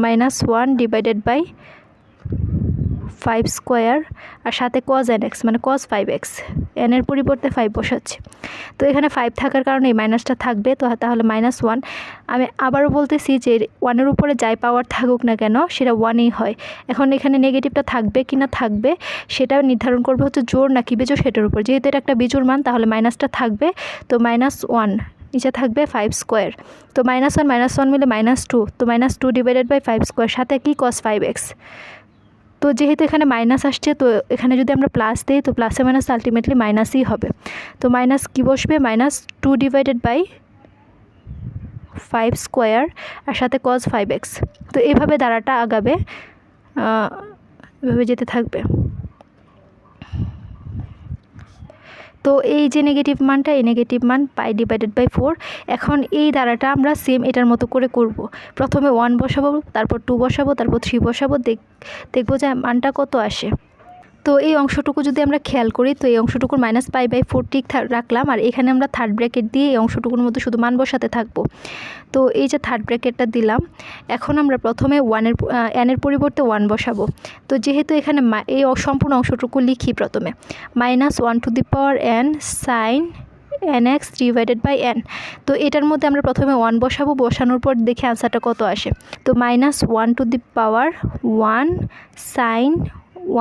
Speaker 1: -1 ডিভাইডেড বাই 5 স্কোয়ার, আর সাথে cos nx মানে cos 5x, n এর পরিবর্তে 5 বসাচ্ছি। তো এখানে 5 থাকার কারণে এই মাইনাসটা থাকবে, তো তাহলে -1। আমি আবারও বলতেছি যে 1-এর উপরে যাই পাওয়ার থাকুক না কেন সেটা 1ই হয়। এখন এখানে নেগেটিভটা থাকবে কি না থাকবে সেটা নির্ধারণ করবে হচ্ছে জোড় নাকি বিজোড় সেটার উপর, যেহেতু এটা একটা বিজোড় মান তাহলে মাইনাসটা থাকবে, তো -1 নিচে থাকবে 5 স্কোয়ার, তো -1 - 1 মিলে -2, তো -2 ডিভাইডেড বাই 5 স্কোয়ার, সাথে কি cos 5x। তো যেহেতু এখানে মাইনাস আসছে তো এখানে যদি আমরা প্লাস দিই তো প্লাসে মাইনাস আলটিমেটলি মাইনাসই হবে, তো মাইনাস কি বসবে? -2 ডিভাইডেড বাই 5 স্কোয়ার আর সাথে cos 5x। তো এইভাবে ধারাটা আগাবে, এভাবে যেতে থাকবে। তো এই যে নেগেটিভ মানটা, এই নেগেটিভ মান পাই ডিভাইডেড বাই 4। এখন এই ধারাটা আমরা সেম এটার মতো করে করব। প্রথমে 1 বসাবো, তারপর 2 বসাবো, তারপর 3 বসাবো, দেখবো যে মানটা কত আসে। তো এই অংশটুকু যদি আমরা খেয়াল করি তো এই অংশটুকুর -π/4 ঠিক রাখলাম, আর এখানে আমরা থার্ড ব্র্যাকেট দিয়ে এই অংশটুকুর মধ্যে শুধু মান বসাতে থাকবো। তো এই যে থার্ড ব্র্যাকেটটা দিলাম, এখন আমরা প্রথমে n এর পরিবর্তে 1 বসাবো। তো যেহেতু এখানে এই সম্পূর্ণ অংশটুকু লিখি প্রথমে, -1⁴n sin nx divided by n। তো এটার মধ্যে আমরা প্রথমে 1 বসাবো, বসানোর পর দেখি আনসারটা কত আসে। তো -1⁴1 sin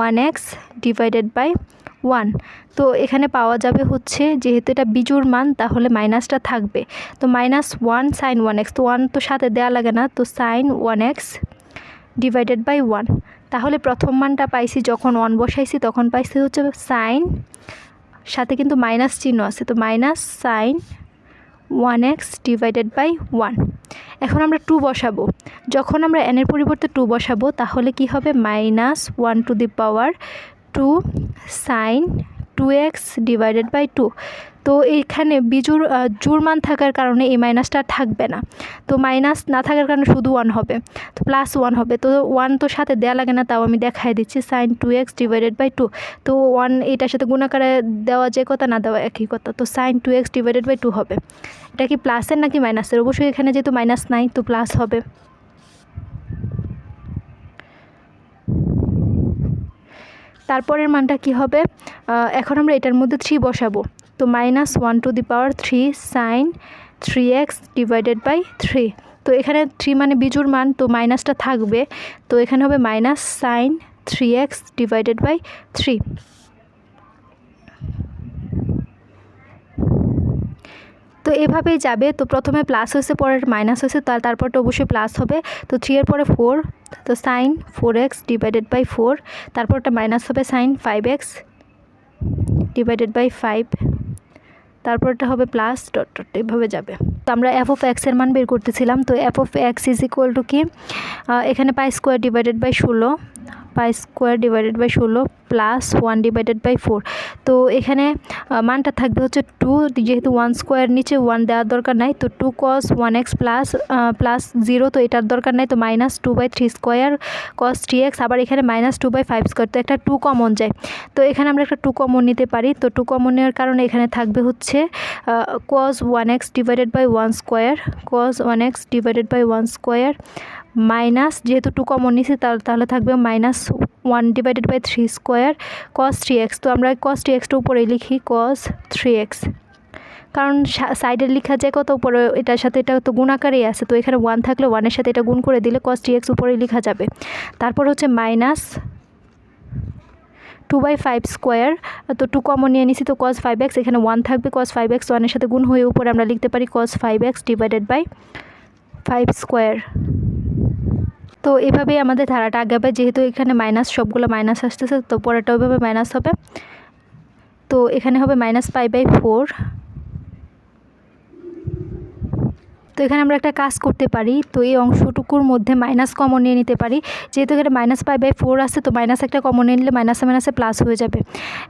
Speaker 1: 1x ডিভাইডেড বাই 1। তো এখানে পাওয়া যাবে হচ্ছে, যেহেতু এটা বিজোড় মান তাহলে মাইনাসটা থাকবে, তো -1 sin 1x, তো 1 তো সাথে দেওয়া লাগে না, তো sin 1x ডিভাইডেড বাই 1। তাহলে প্রথম মানটা পাইছি যখন 1 বসাইছি তখন পাইছি হচ্ছে সাইন, সাথে কিন্তু মাইনাস চিহ্ন আছে, তো sin 1x ডিভাইডেড বাই 1। এখন আমরা 2 বসাবো, যখন আমরা n এর পরিবর্তে 2 বসাবো তাহলে কি হবে? -1⁴2 sin 2x ডিভাইডেড বাই 2। তো এইখানে জোড় মান থাকার কারণে এই মাইনাসটা থাকবে না, তো মাইনাস না থাকার কারণে শুধু 1 হবে, তো +1 হবে। তো 1 তো সাথে দেওয়া লাগে না, তাও আমি দেখাই দিচ্ছি, sin 2x ডিভাইডেড বাই 2। তো 1 এটার সাথে গুণাকারে দেওয়া যে কথা, না দেওয়া একই কথা, তো sin 2x ডিভাইডেড বাই 2 হবে। এটা কি প্লাসের নাকি মাইনাসের? অবশ্যই এখানে যেহেতু মাইনাস নাই তো প্লাস হবে। তারপরের মানটা কি হবে? এখন আমরা এটার মধ্যে 3 বসাবো, তো -1⁴ sin 3x ডিভাইডেড বাই 3। তো এখানে 3 মানে বিজোড় মান, তো মাইনাসটা থাকবে, তো এখানে হবে sin 3x ডিভাইডেড বাই 3। তো এভাবেই যাবে, তো প্রথমে প্লাস হয়েছে পরে মাইনাস হয়েছে, তারপরটা অবশ্যই প্লাস হবে। তো 3 এর পরে 4, তো sin 4x ডিভাইডেড বাই 4, তারপরটা মাইনাস হবে sin 5x ডিভাইডেড বাই 5, তারপরটা হবে প্লাস ডট ডট, এভাবে যাবে। তো আমরা f(x) এর মান বের করতেছিলাম, তো f(x) = কি? এখানে π² divided by 16, π² divided by 16 plus 1 divided by 4। তো এখানে মানটা থাকবে হচ্ছে 2, যেহেতু 1 স্কোয়ার নিচে 1 দেওয়ার দরকার নাই, তো 2 cos 1x প্লাস 0, তো এটার দরকার নাই, তো -2/3 স্কোয়ার cos 3x, আবার এখানে -2/5 স্কোয়ার, তো একটা 2 কমন যায়, তো এখানে আমরা একটা 2 কমন নিতে পারি। তো 2 কমন নেওয়ার কারণে এখানে থাকবে হচ্ছে cos 1x divided by 1 square, cos 1x divided by 1 square, minus, যেহেতু 2 কমন নিছি তাহলে থাকবে -1 divided by 3 square cos 3x। তো আমরা cos 3x উপরে লিখি cos 3x, কারণ সাইডে লেখা যায় কত, উপরে এটার সাথে এটা তো গুণ আকারেই আছে, তো এখানে 1 থাকলে 1-এর সাথে এটা গুণ করে দিলে cos 3x উপরে লেখা যাবে। তারপর হচ্ছে মাইনাস 2/5 স্কোয়ার, তো 2 কমন নিয়ে নিছি, তো cos 5x, এখানে 1 থাকবে, cos 5x 1-এর সাথে গুণ হয়ে উপরে আমরা লিখতে পারি cos 5x divided by 5 square. তো এভাবেই আমাদের ধারাটা আগাবে, যেহেতু এখানে মাইনাস, সবগুলো মাইনাস আসতেছে, তো পরেরটা ওইভাবে মাইনাস হবে। তো এখানে হবে -π/4। তো এখানে আমরা একটা কাজ করতে পারি, তো এই অংশটুকুর মধ্যে মাইনাস কমন নিয়ে নিতে পারি, যেহেতু এখানে -π/4 আছে, তো মাইনাস একটা কমন নিয়ে নিলে মাইনাসে মাইনাসে প্লাস হয়ে যাবে,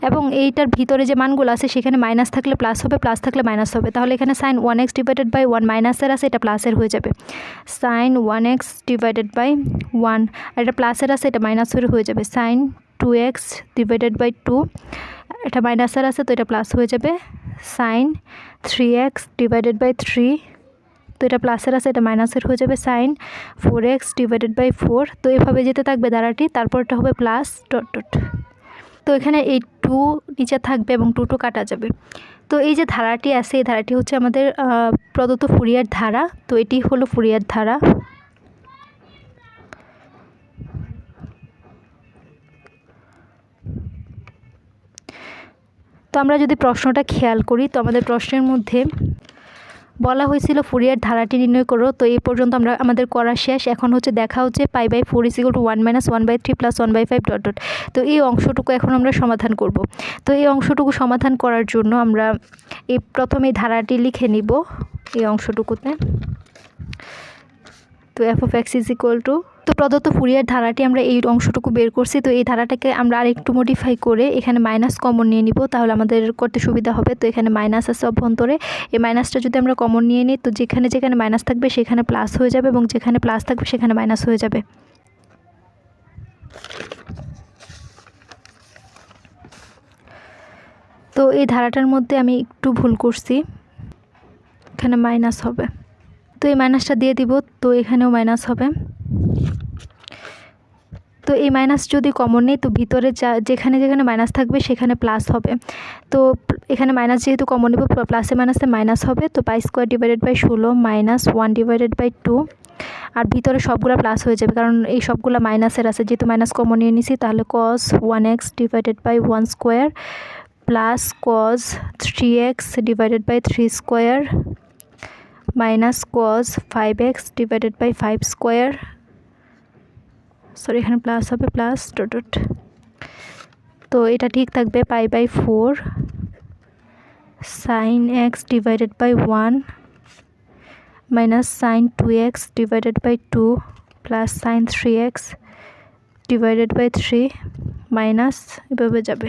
Speaker 1: এবং এইটার ভিতরে যে মানগুলো আছে সেখানে মাইনাস থাকলে প্লাস হবে, প্লাস থাকলে মাইনাস হবে। তাহলে এখানে sin 1x ডিভাইডেড বাই 1 মাইনাসের আছে, এটা প্লাসের হয়ে যাবে, sin 1x ডিভাইডেড বাই 1, আর এটা প্লাসের আছে, এটা মাইনাসের হয়ে যাবে, sin 2x ডিভাইডেড বাই 2, এটা মাইনাসের আছে, তো এটা প্লাস হয়ে যাবে, sin 3x ডিভাইডেড বাই 3, তো এটা প্লাসের আছে, এটা মাইনাসের হয়ে যাবে, sin 4x ডিভাইডেড বাই 4। তো এভাবে যেতে থাকবে ধারাটি, তারপর এটা হবে প্লাস ডট ডট। তো এখানে এই 2 নিচে থাকবে এবং 2 কাটা যাবে। তো এই যে ধারাটি আছে, এই ধারাটি হচ্ছে আমাদের প্রদত্ত ফুরিয়ার ধারা। তো এটি হলো ফুরিয়ার ধারা। তো আমরা যদি প্রশ্নটা খেয়াল করি, তো আমাদের প্রশ্নের মধ্যে বলা হয়েছিল ফুরিয়ার ধারাটি নির্ণয় করো। তো এই পর্যন্ত আমাদের করা শেষ। এখন হচ্ছে দেখা হচ্ছে π/4 = 1 - 1/3 + 1/5 ডট ডট। তো এই অংশটুকু এখন আমরা সমাধান করব। তো এই অংশটুকু সমাধান করার জন্য আমরা প্রথমে ধারাটি লিখে নিব এই অংশটুকুতে। তো f(x) তো প্রদত্ত ফুরিয়ার ধারাটি আমরা এই অংশটুকু বের করছি। তো এই ধারাটাকে আমরা আরেকটু মডিফাই করে এখানে মাইনাস কমন নিয়ে নিব, তাহলে আমাদের করতে সুবিধা হবে। তো এখানে মাইনাস আছে অভ্যন্তরে, এই মাইনাসটা যদি আমরা কমন নিয়ে নিই, তো যেখানে যেখানে মাইনাস থাকবে সেখানে প্লাস হয়ে যাবে, এবং যেখানে প্লাস থাকবে সেখানে মাইনাস হয়ে যাবে। তো এই ধারাটার মধ্যে আমি একটু ভুল করছি, এখানে মাইনাস হবে, তো এই মাইনাসটা দিয়ে দিব, তো এখানেও মাইনাস হবে। তো এই মাইনাস যদি কমন নেই, তো ভিতরে যেখানে যেখানে মাইনাস থাকবে সেখানে প্লাস হবে। তো এখানে মাইনাস যেহেতু কমন নেব, প্লাসে মাইনাসে মাইনাস হবে। তো π² ডিভাইডেড বাই 16 -1 ডিভাইডেড বাই 2, আর ভিতরে সবগুলো প্লাস হয়ে যাবে, কারণ এই সবগুলো মাইনাসের আছে, যেহেতু মাইনাস কমন নিয়ে নিছি। তাহলে cos 1x divided by 1 square plus cos 3x divided by 3 square minus cos 5x divided by 5 square, sorry এখানে প্লাস হবে, প্লাস ডট ডট। তো এটা ঠিক থাকবে π/4 sin x divided by 1 minus sin 2x divided by 2 plus sin 3x divided by 3 minus এভাবে যাবে।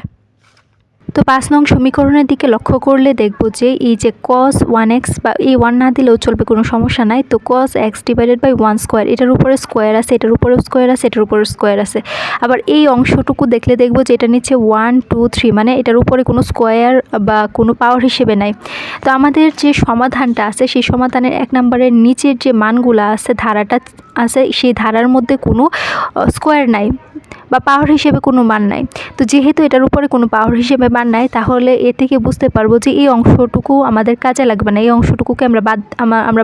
Speaker 1: তো 5 নং সমীকরণের দিকে লক্ষ্য করলে দেখব যে এই যে cos 1x, বা এই 1 না দিলেও চলবে, কোনো সমস্যা নাই। তো cos x divided by 1 square, এটার উপরে স্কোয়ার আছে, এটার উপরেও স্কোয়ার আছে, এটার উপরে স্কোয়ার আছে। আবার এই অংশটুকু দেখলে দেখব যে এটা নিচে 1 2 3, মানে এটার উপরে কোনো স্কোয়ার বা কোনো পাওয়ার হিসেবে নাই। তো আমাদের যে সমাধানটা আছে, সেই সমাধানের 1 নম্বরের নিচের যে মানগুলো আছে, ধারাটা আছে, সেই ধারার মধ্যে কোনো স্কোয়ার নাই বা পাওয়ার হিসেবে কোনো মান নাই। তো যেহেতু এটার উপরে কোনো পাওয়ার হিসেবে মান নাই, তাহলে এ থেকে বুঝতে পারবো যে এই অংশটুকু আমাদের কাজে লাগবে না, এই অংশটুকুকে আমরা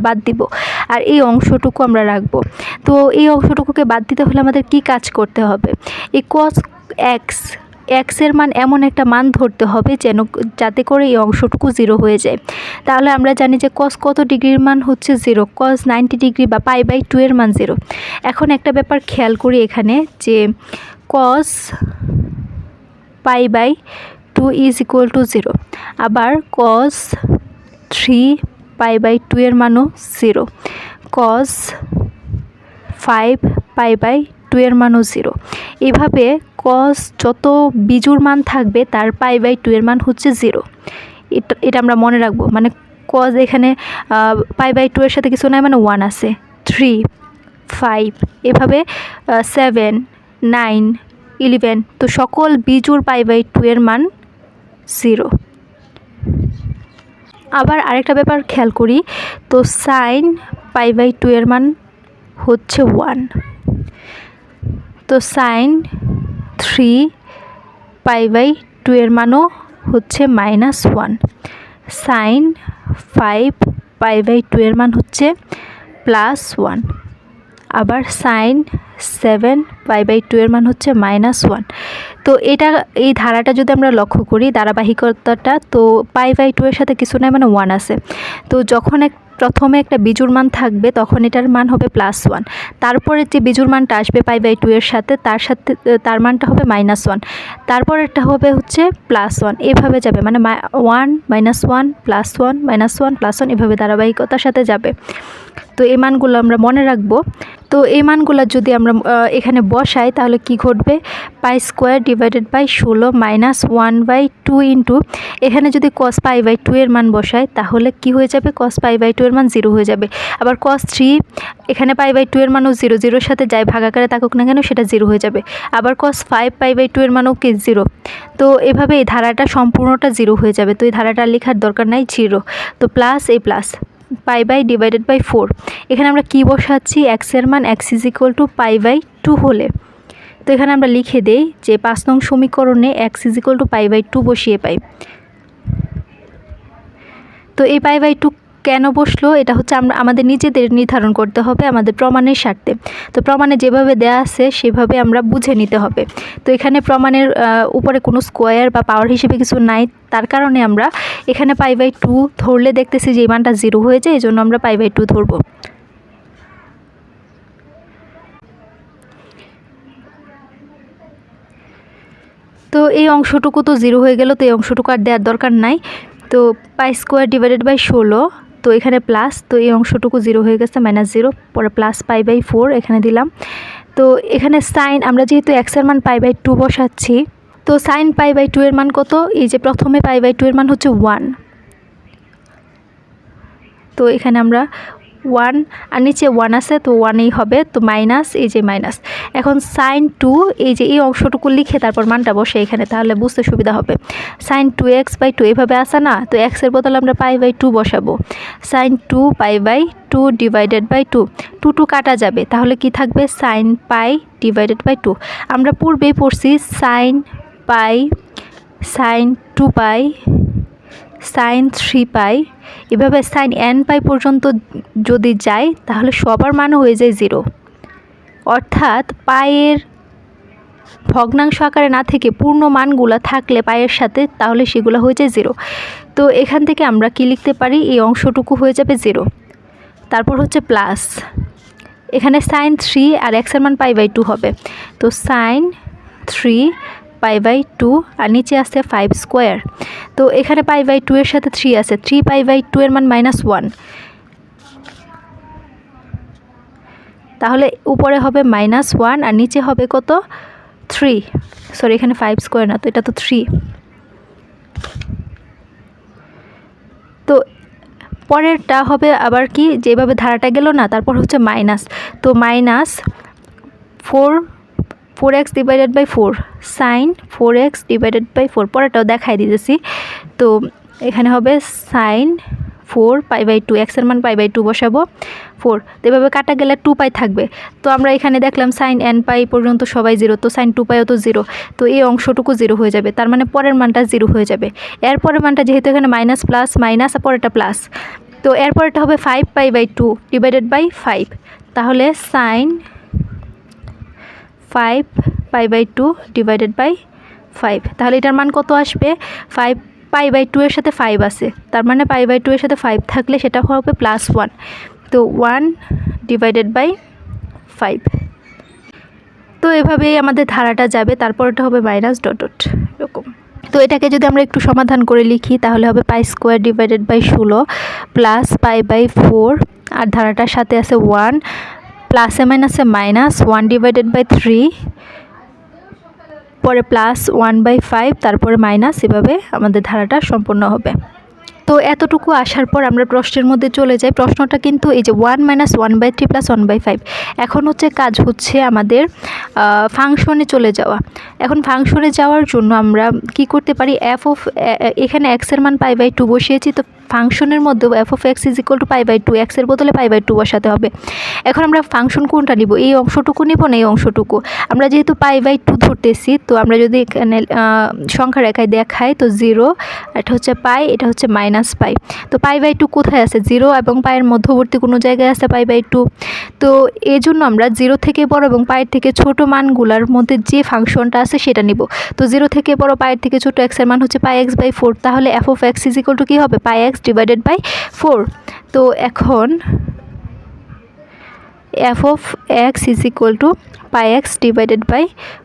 Speaker 1: বাদ দিব, আর এই অংশটুকু আমরা রাখবো। তো এই অংশটুকুকে বাদ দিতে হলে আমাদের কি কাজ করতে হবে? এই cos x এর মান এমন একটা মান ধরতে হবে যাতে করে এই অংশটুকু 0 হয়ে যায়। তাহলে আমরা জানি যে cos কত ডিগ্রির মান হচ্ছে 0, cos 90 ডিগ্রি বা π/2 এর মান 0। এখন একটা ব্যাপার খেয়াল করি এখানে, যে cos π/2 = 0, আবার cos 3π/2 এর মানও 0, cos 5π/2 এর মানও 0। এভাবে cos যত বিজোড় মান থাকবে তার π/2 এর মান হচ্ছে 0। এটা আমরা মনে রাখবো, মানে cos এখানে π/2 এর সাথে কিছু নাই, মানে 1 আছে, 3 5 এভাবে 7 9 11, তো সকল বিজোড় π/2 এর মান 0। আবার আরেকটা ব্যাপার খেয়াল করি, তো sin π/2 এর মান হচ্ছে 1, তো sin 3π/2 এর মানও হচ্ছে -1, sin 5 পাই বাই 2 এর মান হচ্ছে +1, আবার সাইন 7 পাই বাই 2 এর মান হচ্ছে -1। তো এই ধারাটা যদি আমরা লক্ষ্য করি ধারাবাহিকতাটা, তো পাই বাই 2 এর সাথে কিছু নাই মানে 1 আছে। তো যখন প্রথমে একটা বিজোড় মান থাকবে তখন এটার মান হবে +1, তারপরে যে বিজোড় মানটা আসবে পাই বাই 2 এর সাথে তার মানটা হবে -1, তারপরেরটা হবে হচ্ছে +1, এভাবে যাবে মানে 1 -1 +1 -1 +1 এভাবে ধারাবাহিকতার সাথে যাবে। তো এই মানগুলো আমরা মনে রাখবো। তো এই মানগুলো যদি আমরা এখানে বসাই তাহলে কি ঘটবে, π² ডিভাইডেড বাই 16 -1/2 ইন্টু এখানে যদি cos পাই বাই 2 এর মান বসাই তাহলে কি হয়ে যাবে, cos পাই বাই 2 এর মান 0 হয়ে যাবে। আবার cos 3 এখানে পাই বাই 2 এর মানও 0, 0-এর সাথে যাই ভাগাকারে থাকুক না কেন সেটা 0 হয়ে যাবে। আবার cos 5 পাই বাই 2 এর মানও কি 0। তো এভাবে এই ধারাটা সম্পূর্ণটা 0 হয়ে যাবে। তো এই ধারাটা লেখার দরকার নাই, 0। তো প্লাস এই plus pi by divided by 4, এখানে আমরা কি বসাচ্ছি, x এর মান x = পাই বাই 2 হলে। তো এখানে আমরা লিখে দেই যে 5 নং সমীকরণে x = পাই বাই 2 বসিয়ে পাই। তো এই পাই বাই 2 কেন বসলো, এটা হচ্ছে আমাদের নিজেদের নির্ধারণ করতে হবে আমাদের প্রমাণের স্বার্থে। তো প্রমাণে যেভাবে দেয়া আছে সেভাবে আমরা বুঝে নিতে হবে। তো এখানে প্রমাণের উপরে কোনো স্কোয়ার বা পাওয়ার হিসেবে কিছু নাই, তার কারণে আমরা এখানে পাই বাই 2 ধরলে দেখতেছি যে এই মানটা 0 হয়ে যায়, এই জন্য আমরা পাই বাই 2 ধরবো। তো এই অংশটুকু তো 0 হয়ে গেল, তো এই অংশটুকু আর দেওয়ার দরকার নাই। তো π² ডিভাইডেড বাই 16, তো এখানে প্লাস, তো এই অংশটুকু 0 হয়ে গেছে -0, পরে প্লাস পাই বাই 4 এখানে দিলাম। তো এখানে সাইন আমরা যেহেতু x এর মান পাই বাই 2 বসাচ্ছি, তো সাইন পাই বাই 2 এর মান কত, এই যে প্রথমে পাই বাই 2 এর মান হচ্ছে 1, তো এখানে আমরা 1 আর নিচে 1 আছে তো 1ই হবে, তো মাইনাস, এই যে মাইনাস। এখন সাইন 2, এই যে এই অংশটুকু লিখে তারপর মানটা বসে এখানে, তাহলে বুঝতে সুবিধা হবে। সাইন 2x বাই 2 এভাবে আসে না, তো x এর বদলে আমরা পাই বাই 2 বসাবো। Sine 2 pi by 2 divided by 2, 2 কাটা যাবে, তাহলে কি থাকবে, সাইন পাই ডিভাইডেড বাই 2। আমরা পূর্বেই পড়ছি সাইন পাই, সাইন 2 পাই, সাইন 3 পাই, এভাবে সাইন n পাই পর্যন্ত যদি যায় তাহলে সবার মান হয়ে যায় 0, অর্থাৎ পায়ের ভগ্নাংশ আকারে না থেকে পূর্ণ মানগুলো থাকলে পায়ের সাথে তাহলে সেগুলো হয়ে যায় 0। তো এখান থেকে আমরা কি লিখতে পারি, এই অংশটুকু হয়ে যাবে 0, তারপর হচ্ছে প্লাস, এখানে সাইন 3 আর x এর মান পাই বাই 2 হবে, তো সাইন 3 পাই বাই 2 আর নিচে আসছে 5²। তো এখানে পাই বাই 2 এর সাথে 3 আছে, 3 পাই বাই 2 এর মান -1, তাহলে উপরে হবে -1 আর নিচে হবে কত, 3, সরি এখানে 5² না, তো এটা তো 3। তো পরেরটা হবে আবার কি, যেভাবে ধারাটা গেল না, তারপর হচ্ছে মাইনাস, তো -4x divided by 4, sine 4x divided by 4, পরেরটাও দেখাই দিতেছি। তো এখানে হবে সাইন 4 পাই বাই 2, x এর মান পাই বাই 2 বসাবো, 4, তো এভাবে কাটা গেলে 2 পাই থাকবে। তো আমরা এখানে দেখলাম সাইন n পাই পর্যন্ত সবাই 0, তো সাইন 2 পাইও তো 0, তো এই অংশটুকু 0 হয়ে যাবে, তার মানে পরের মানটা 0 হয়ে যাবে। এরপরের মানটা যেহেতু এখানে মাইনাস প্লাস মাইনাস আর পরেরটা প্লাস, তো এরপরটা হবে 5 পাই বাই 2 ডিভাইডেড বাই 5, তাহলে sine 5 pi by 2 divided by 5, তাহলে এটার মান কত আসবে, 5 পাই বাই 2 এর সাথে 5 আছে, তার মানে পাই বাই 2 এর সাথে 5 থাকলে সেটা হবে +1, তো 1 ডিভাইডেড বাই 5। তো এভাবেই আমাদের ধারাটা যাবে, তারপর এটা হবে মাইনাস ডট ডট এরকম। তো এটাকে যদি আমরা একটু সমাধান করে লিখি তাহলে হবে π² divided by 16 plus pi by 4, আর ধারাটার সাথে আছে 1, প্লাসে মাইনাসে মাইনাস, 1 ডিভাইডেড বাই 3, পরে +1/5, তারপরে মাইনাস, এভাবে আমাদের ধারাটা সম্পূর্ণ হবে। তো এতটুকু আসার পর আমরা প্রশ্নের মধ্যে চলে যাই। প্রশ্নটা কিন্তু এই যে 1 - 1/3 + 1/5, এখন হচ্ছে কাজ হচ্ছে আমাদের ফাংশনে চলে যাওয়া। এখন ফাংশনে যাওয়ার জন্য আমরা কি করতে পারি, এখানে x এর মান পাই বাই 2 বসিয়েছি, তো ফাংশনের মধ্যে f(x) = π/2, x এর বদলে π/2 বসাতে হবে। এখন আমরা ফাংশন কোনটা নিব, এই অংশটুকু নিব না এই অংশটুকু? আমরা যেহেতু π/2 ধরতেছি, তো আমরা যদি এখানে সংখ্যা রেখায় দেখাই, তো 0, এটা হচ্ছে পাই, এটা হচ্ছে -π। তো π/2 কোথায় আছে? 0 এবং পাই এর মধ্যবর্তী কোনো জায়গায় আছে π/2। তো এই জন্য আমরা 0 থেকে বড় এবং পায়ের থেকে ছোট মানগুলোর মধ্যে যে ফাংশনটা আছে সেটা নিব। তো 0 থেকে বড় পায়ের থেকে ছোট x এর মান হচ্ছে πx/4, তাহলে f(x) = কি হবে? πx / 4। তো এখন f(x) = πx /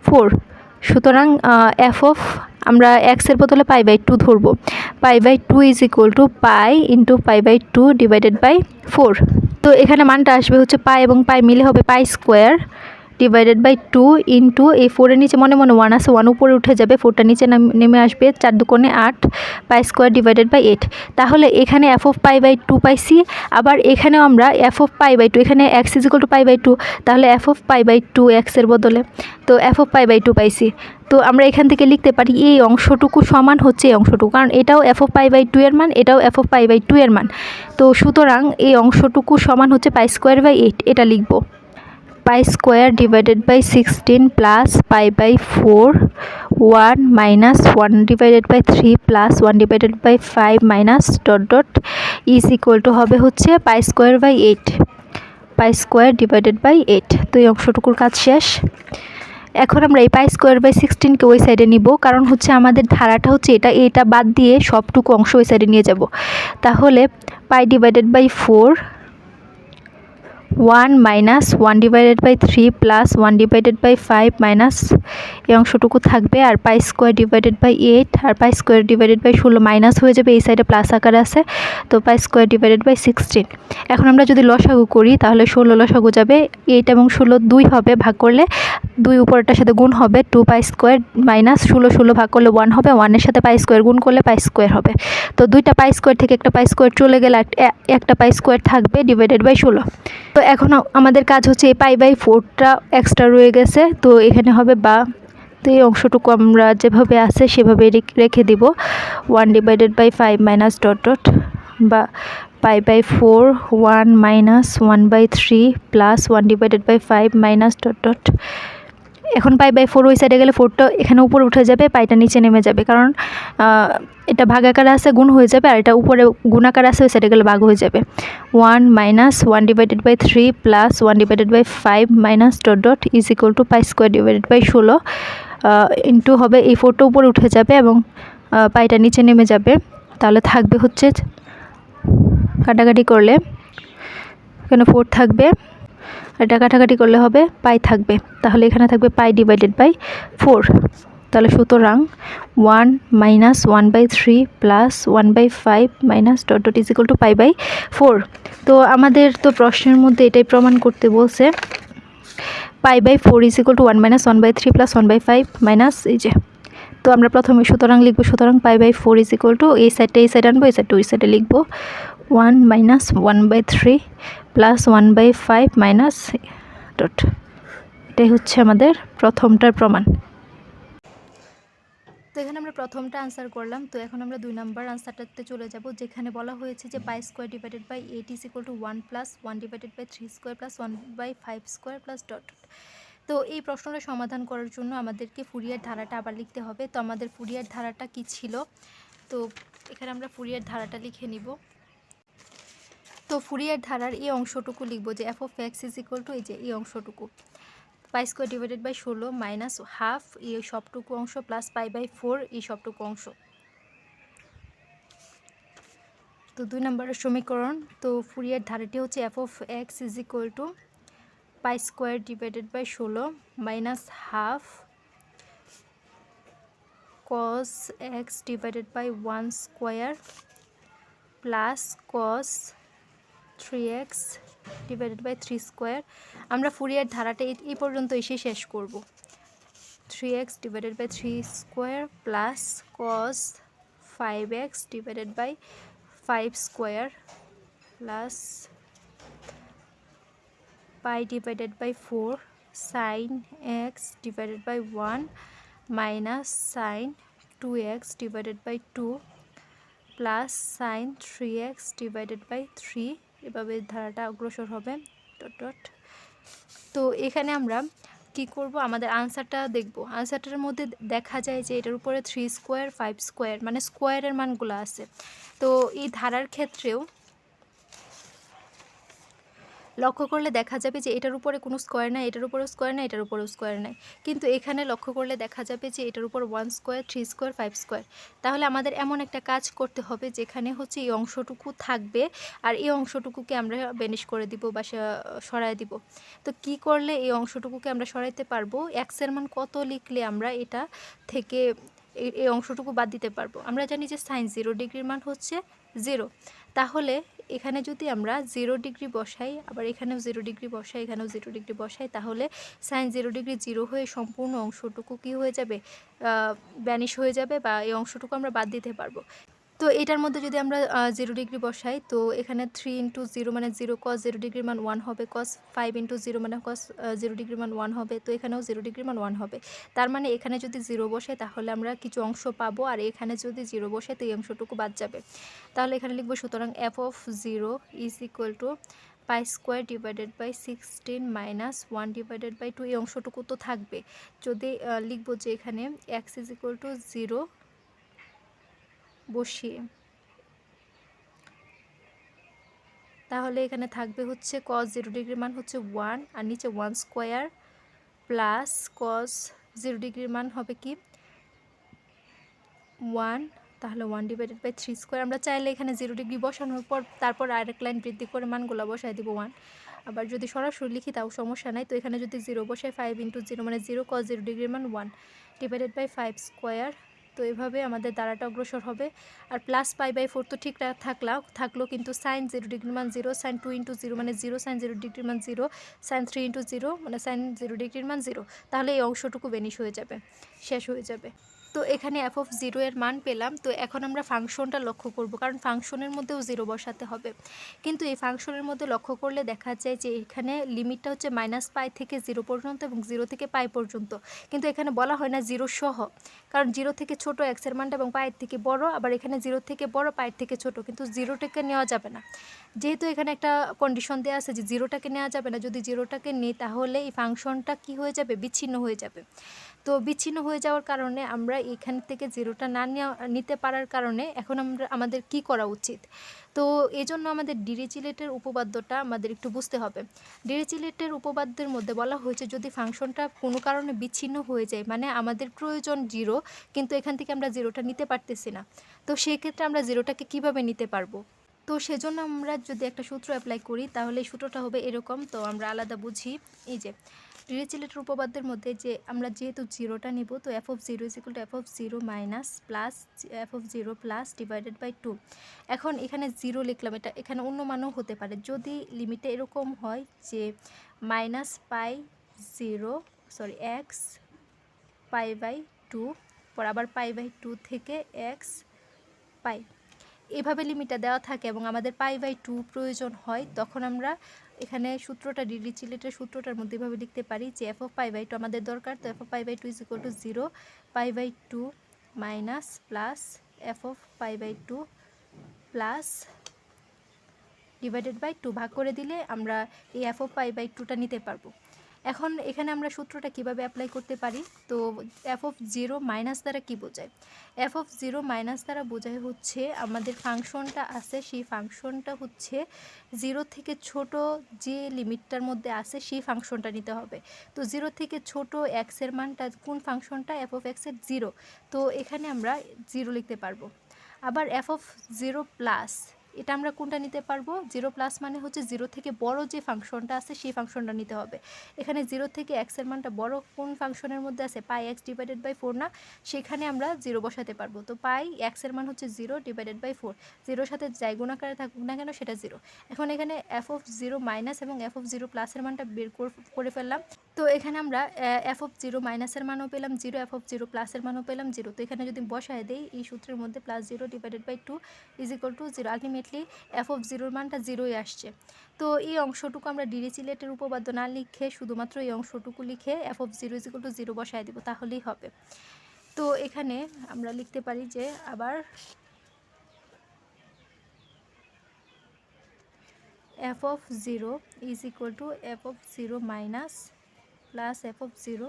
Speaker 1: 4। সুতরাং আমরা x এর বদলে π/2 ধরব। π/2 = π × π/2 / 4। তো এখানে মানটা আসবে হচ্ছে পাই এবং পাই মিলে হবে π² / 2 ইন্টু এই 4 এর নিচে মনে মনে 1 আছে, 1 উপরে উঠে যাবে, 4টা নিচে নেমে আসবে, 4 দুগুণে 8, π² / 8। তাহলে এখানে f(π/2) পাইছি, আবার এখানেও আমরা f(π/2), এখানে x = π/2, তাহলে f(π/2) x এর বদলে, তো f(π/2) পাইছি। তো আমরা এখান থেকে লিখতে পারি এই অংশটুকু সমান হচ্ছে এই অংশটুকু, কারণ এটাও f(π/2) এর মান, এটাও f(π/2) এর মান। তো সুতরাং এই অংশটুকু সমান হচ্ছে π² / 8, এটা লিখব। π² / 16 plus π/4, 1 minus 1 / 3 plus 1 / 5 minus ... is equal to হবে হচ্ছে π² / 8, π² / 8। তো এই অংশটুকুর কাজ শেষ। এখন আমরা এই π² / 16 কে ওই সাইডে নিব, কারণ হচ্ছে আমাদের ধারাটা হচ্ছে এটা বাদ দিয়ে সবটুকু অংশ ওই সাইডে নিয়ে যাব। তাহলে π / 4, 1 minus 1 / 3 plus 1 / 5 minus এই অংশটুকু থাকবে, আর π² / 8 আর π² / 16 মাইনাস হয়ে যাবে, এই সাইডে প্লাস আকারে আছে, তো π² / 16। এখন আমরা যদি লসাগু করি তাহলে 16 লসাগু যাবে, 8 এবং 16 2 হবে, ভাগ করলে 2 উপরটার সাথে গুণ হবে, 2π² minus 16 ভাগ করলে 1 হবে, 1 এর সাথে π² গুণ করলে π² হবে। তো দুইটা π² থেকে একটা π² চলে গেলে একটা π² থাকবে /16। তো এখন আমাদের কাজ হচ্ছে এই π/4টা এক্সট্রা রয়ে গেছে, তো এখানে হবে বা। তো এই অংশটুকু আমরা যেভাবে আছে সেভাবে রেখে দিব, 1 / 5 minus ... বা π/4, 1 minus 1/3 plus 1 / 5 minus ... এখন π/4 ওই সাইডে গেলে 4টা এখানে উপরে উঠে যাবে, পাইটা নিচে নেমে যাবে, কারণ এটা ভাগাকারে আছে, গুণ হয়ে যাবে, আর এটা উপরে গুণাকার আছে, ওই সাইডে গেলে ভাগ হয়ে যাবে। 1 minus 1 / 3 plus 1 / 5 minus ... is equal to π² / 16 into হবে, এই 4টা উপরে উঠে যাবে এবং পাইটা নিচে নেমে যাবে, তাহলে থাকবে হচ্ছে, কাটাকাটি করলে এখানে 4 থাকবে, এটা কাটাকাটি করলে হবে পাই থাকবে, তাহলে এখানে থাকবে π / 4। তাহলে সুতরাং 1 minus 1/3 plus 1/5 minus ... is equal to π/4। তো আমাদের তো প্রশ্নের মধ্যে এটাই প্রমাণ করতে বলছে, π/4 is equal to 1 minus 1/3 plus 1/5 minus এই যে। তো আমরা প্রথমে সুতরাং লিখব, সুতরাং π/4 is equal to এই সাইডটা এই সাইডে আনবো, এই সাইডটা ওই সাইডে লিখব, 1 minus 1/3 plus 1/5 minus ... এটাই হচ্ছে আমাদের প্রথমটার প্রমাণ। তো এখানে আমরা প্রথমটা আনসার করলাম। তো এখন আমরা 2 নাম্বার আনসারটাতে চলে যাব, যেখানে বলা হয়েছে যে π² / 8 is equal to 1 plus 1 / 3² plus 1/5² plus ... তো এই প্রশ্নটা সমাধান করার জন্য আমাদেরকে ফুরিয়ার ধারাটা আবার লিখতে হবে। তো আমাদের ফুরিয়ার ধারাটা কি ছিল, তো এখানে আমরা ফুরিয়ার ধারাটা লিখে নিব। তো ফুরিয়ার ধারার এই অংশটুকু লিখব যে f(x) = এই যে এই অংশটুকু, π² / 16 মাইনাস হাফ এই সবটুকু অংশ প্লাস π/4 এই সবটুকু অংশ। তো 2 নম্বরের সমীকরণ, তো ফুরিয়ার ধারাটি হচ্ছে f(x) = π² / 16 minus half cos x / 1 square plus cos 3x / 3 square. আমরা ফুরিয়ার ধারাটা এই পর্যন্ত এসে শেষ করব। 3x / 3 square plus cos 5x / 5 square plus π / 4 sin x / 1 minus sin 2x / 2 plus sine 3x divided by 3, এভাবে ধারাটা অগ্রসর হবে ডট ডট। তো এখানে আমরা কি করব, আমাদের আনসারটা দেখব। আনসারটার মধ্যে দেখা যায় যে এটার উপরে 3 স্কোয়ার 5 স্কোয়ার মানে স্কোয়ারের মানগুলো আছে। তো এই ধারার ক্ষেত্রেও লক্ষ্য করলে দেখা যাবে যে এটার উপরে কোনো স্কোয়ার নাই, এটার উপরেও স্কোয়ার নাই, এটার উপরেও স্কোয়ার নাই। কিন্তু এখানে লক্ষ্য করলে দেখা যাবে যে এটার উপর 1 স্কোয়ার 3 স্কোয়ার 5 স্কোয়ার। তাহলে আমাদের এমন একটা কাজ করতে হবে যেখানে হচ্ছে এই অংশটুকু থাকবে আর এই অংশটুকুকে আমরা বেনিশ করে দিব বা সরাই দিব। তো কি করলে এই অংশটুকুকে আমরা সরাইতে পারবো, এক্সের মান কত লিখলে আমরা এটা থেকে এই অংশটুকু বাদ দিতে পারবো। আমরা জানি যে সাইন 0 ডিগ্রির মান হচ্ছে 0। তাহলে এখানে যদি আমরা 0 ডিগ্রি বসাই, আবার এখানেও 0 ডিগ্রি বসাই, এখানেও 0 ডিগ্রি বসাই, তাহলে সাইন 0 ডিগ্রি 0 হয়ে সম্পূর্ণ অংশটুকু কি হয়ে যাবে, ব্যানিশ হয়ে যাবে বা এই অংশটুকু আমরা বাদ দিতে পারবো। তো এটার মধ্যে যদি আমরা 0 ডিগ্রি বসাই, তো এখানে 3 ইন্টু 0 মানে 0, কস 0 ডিগ্রির মান 1 হবে, কস 5 ইন্টু 0 মানে কস 0 ডিগ্রির মান 1 হবে। তো এখানেও 0 ডিগ্রির মান 1 হবে। তার মানে এখানে যদি 0 বসে তাহলে আমরা কিছু অংশ পাবো, আর এখানে যদি 0 বসে তো এই অংশটুকু বাদ যাবে। তাহলে এখানে লিখবো সুতরাং f of 0 is equal to pi square divided by 16 minus 1 divided by 2, এই অংশটুকু তো থাকবে। যদি লিখবো যে এখানে x ইজ ইকুয়াল টু 0 বসিয়ে, তাহলে এখানে থাকবে হচ্ছে cos 0 ডিগ্রির মান হচ্ছে 1 আর নিচে 1 স্কোয়ার প্লাস cos 0 ডিগ্রির মান হবে কি 1, তাহলে 1 ডিভাইডেড বাই 3 স্কোয়ার। আমরা চাইলে এখানে 0 ডিগ্রি বসানোর পর তারপর আরেক লাইন বৃদ্ধি করে মানগুলো বসাই দিব 1। আবার যদি সরাসরি লিখি তাও সমস্যা নাই। তো এখানে যদি 0 বসাই 5 ইন্টু 0 মানে 0, cos 0 ডিগ্রির মান 1 ডিভাইডেড বাই 5 স্কোয়ার। তো এভাবে আমাদের দ্বারাটা অগ্রসর হবে। আর প্লাস পাই বাই 4 তো ঠিক থাকলো, কিন্তু সাইন 0 ডিগ্রির মান 0, সাইন 2 ইন্টু 0 মানে 0, সাইন 0 ডিগ্রির মান 0, সাইন 3 ইন্টু 0 মানে সাইন 0 ডিগ্রির মান 0। তাহলে এই অংশটুকু বেনিশ হয়ে যাবে, শেষ হয়ে যাবে। তো এখানে f অফ 0 এর মান পেলাম। তো এখন আমরা ফাংশনটা লক্ষ্য করব, কারণ ফাংশনের মধ্যেও 0 বসাতে হবে। কিন্তু এই ফাংশনের মধ্যে লক্ষ্য করলে দেখা যায় যে এখানে লিমিটটা হচ্ছে -পাই থেকে 0 পর্যন্ত এবং 0 থেকে পাই পর্যন্ত। কিন্তু এখানে বলা হয় না 0 সহ, কারণ 0 থেকে ছোট x এর মানটা এবং পায়ের থেকে বড়, আবার এখানে 0 থেকে বড় পায়ের থেকে ছোট, কিন্তু 0টাকে নেওয়া যাবে না। যেহেতু এখানে একটা কন্ডিশন দেওয়া আছে যে 0টাকে নেওয়া যাবে না, যদি 0টাকে নিই তাহলে এই ফাংশনটা কি হয়ে যাবে, বিচ্ছিন্ন হয়ে যাবে। তো বিচ্ছিন্ন হয়ে যাওয়ার কারণে আমরা এখান থেকে 0টা না নিতে পারার কারণে এখন আমাদের কি করা উচিত। তো এজন্য আমাদের ডিরিচলেটের উপপাদ্যটা আমাদের একটু বুঝতে হবে। ডিরিচলেটের উপপাদ্যের মধ্যে বলা হয়েছে যদি ফাংশনটা কোনো কারণে বিচ্ছিন্ন হয়ে যায়, মানে আমাদের প্রয়োজন 0 কিন্তু এখান থেকে আমরা 0টা নিতে পারতেছি না, তো সেক্ষেত্রে আমরা 0টাকে কিভাবে নিতে পারবো। তো সেজন্য আমরা যদি একটা সূত্র অ্যাপ্লাই করি তাহলে এই সূত্রটা হবে এরকম। তো আমরা আলাদা বুঝি, এই যে ডিরিচলেটের উপপাদ্যের মধ্যে যে আমরা যেহেতু 0টা নিব, তো f of 0 is equal to f of 0 minus plus f of 0 plus divided by 2। এখন এখানে 0 লিখলাম, এটা এখানে অন্য মানও হতে পারে। যদি লিমিটটা এরকম হয় যে পাই 0 এক্স পাই বাই 2, পর আবার পাই বাই 2 থেকে এক্স পাই, এভাবে লিমিটটা দেওয়া থাকে এবং আমাদের পাই বাই 2 প্রয়োজন হয়, তখন আমরা এখানে সূত্রটা ডিরিচলেটের সূত্রটার মধ্যে এভাবে লিখতে পারি যে f অফ পাই বাই 2 আমাদের দরকার। তো f of pi by 2 is equal to 0 pi by 2 minus plus f of pi by 2 plus divided by 2, ভাগ করে দিলে আমরা এই f অফ পাই বাই 2টা নিতে পারবো। এখন এখানে আমরা সূত্রটা কিভাবে অ্যাপ্লাই করতে পারি। তো f অফ 0 মাইনাস দ্বারা কি বোঝায়, f অফ 0 মাইনাস দ্বারা বোঝায় হচ্ছে আমাদের ফাংশনটা আছে, সেই ফাংশনটা হচ্ছে 0 থেকে ছোট যে লিমিটটার মধ্যে আছে সেই ফাংশনটা নিতে হবে। তো 0 থেকে ছোট x এর মানটা কোন ফাংশনটা, f অফ x এর 0, তো এখানে আমরা 0 লিখতে পারবো। আবার f অফ 0 প্লাস, এটা আমরা কোনটা নিতে পারবো, 0 প্লাস মানে হচ্ছে 0 থেকে বড় যে ফাংশনটা আছে সেই ফাংশনটা নিতে হবে। এখানে 0 থেকে x এর মানটা বড় কোন ফাংশনের মধ্যে আছে, পাই x ডিভাইডেড বাই 4 না, সেখানে আমরা 0 বসাতে পারবো। তো পাই x এর মান হচ্ছে 0 ডিভাইডেড বাই 4, 0 সাথে যাই গুণাকারে থাকুক না কেন সেটা 0। এখন এখানে f অফ 0 মাইনাস এবং f অফ 0 প্লাসের মানটা বের করে ফেললাম। তো এখানে আমরা f অফ 0 মাইনাসের মানও পেলাম 0, f অফ 0 প্লাসের মানও পেলাম 0। তো এখানে যদি বসায় দেই এই সূত্রের মধ্যে plus 0 divided by 2 is equal to 0, ultimately f of 0 মানটা 0ই আসছে। তো এই অংশটুকু আমরা ডিরিচলেটের উপপাদ্য না লিখে শুধুমাত্র এই অংশটুকু লিখে f of 0 is equal to 0 বসায় দেব, তাহলেই হবে। তো এখানে আমরা লিখতে পারি যে আবার f of 0 is equal to f of 0 minus plus f of 0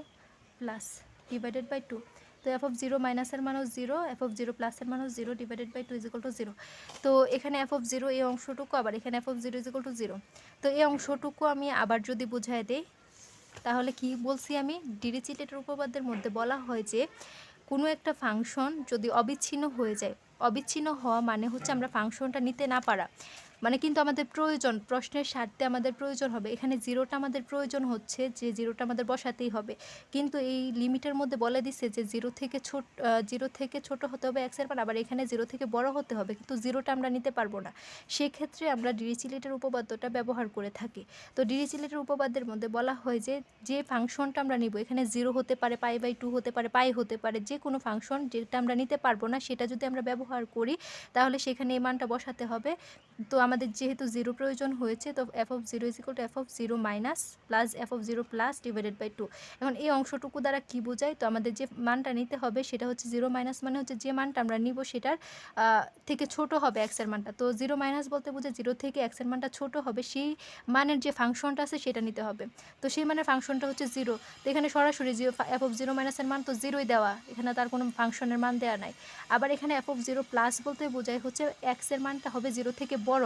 Speaker 1: plus divided by 2। তো এফ অফ 0 মাইনাসের মানও 0, এফ অফ 0 প্লাসের মানও 0 divided by 2 is equal to 0। তো এখানে এফ অফ 0 এই অংশটুকু, আবার এখানে F of 0 is equal to 0। তো এই অংশটুকু আমি আবার যদি বোঝায় দেই তাহলে কি বলছি আমি, ডিরিচলেটের উপপাদ্যের মধ্যে বলা হয় যে কোনো একটা ফাংশন যদি অবিচ্ছিন্ন হয়ে যায়, অবিচ্ছিন্ন হওয়া মানে হচ্ছে আমরা ফাংশনটা নিতে না পারা, মানে কিন্তু আমাদের প্রয়োজন, প্রশ্নের স্বার্থে আমাদের প্রয়োজন হবে। এখানে জিরোটা আমাদের প্রয়োজন হচ্ছে যে জিরোটা আমাদের বসাতেই হবে, কিন্তু এই লিমিটের মধ্যে বলে দিচ্ছে যে জিরো থেকে ছোট হতে হবে এক্সের মান, আবার এখানে জিরো থেকে বড় হতে হবে, কিন্তু জিরোটা আমরা নিতে পারবো না। সেক্ষেত্রে আমরা ডিরিচলেটের উপপাদ্যটা ব্যবহার করে থাকি। তো ডিরিচলেটের উপপাদ্যের মধ্যে বলা হয় যে যে ফাংশনটা আমরা নিব, এখানে 0 হতে পারে, π/2 হতে পারে, পাই হতে পারে, যে কোনো ফাংশন যেটা আমরা নিতে পারবো না সেটা যদি আমরা ব্যবহার করি তাহলে সেখানে এই মানটা বসাতে হবে। তো আমাদের যেহেতু 0 প্রয়োজন হয়েছে, তো f of 0 is equal to f of 0 minus plus f of 0 plus divided by 2। এখন এই অংশটুকু দ্বারা কি বোঝায়, তো আমাদের যে মানটা নিতে হবে সেটা হচ্ছে 0 মাইনাস, মানে হচ্ছে যে মানটা আমরা নিব সেটার থেকে ছোট হবে এক্সের মানটা। তো 0 মাইনাস বলতে বোঝায় 0 থেকে এক্সের মানটা ছোট হবে, সেই মানের যে ফাংশনটা আছে সেটা নিতে হবে। তো সেই মানের ফাংশনটা হচ্ছে 0। তো এখানে সরাসরি এফ অফ 0 মাইনাসের মান তো 0ই দেওয়া, এখানে তার কোনো ফাংশনের মান দেওয়া নাই। আবার এখানে এফ অফ 0 প্লাস বলতে বোঝায় হচ্ছে এক্সের মানটা হবে 0 থেকে বড়।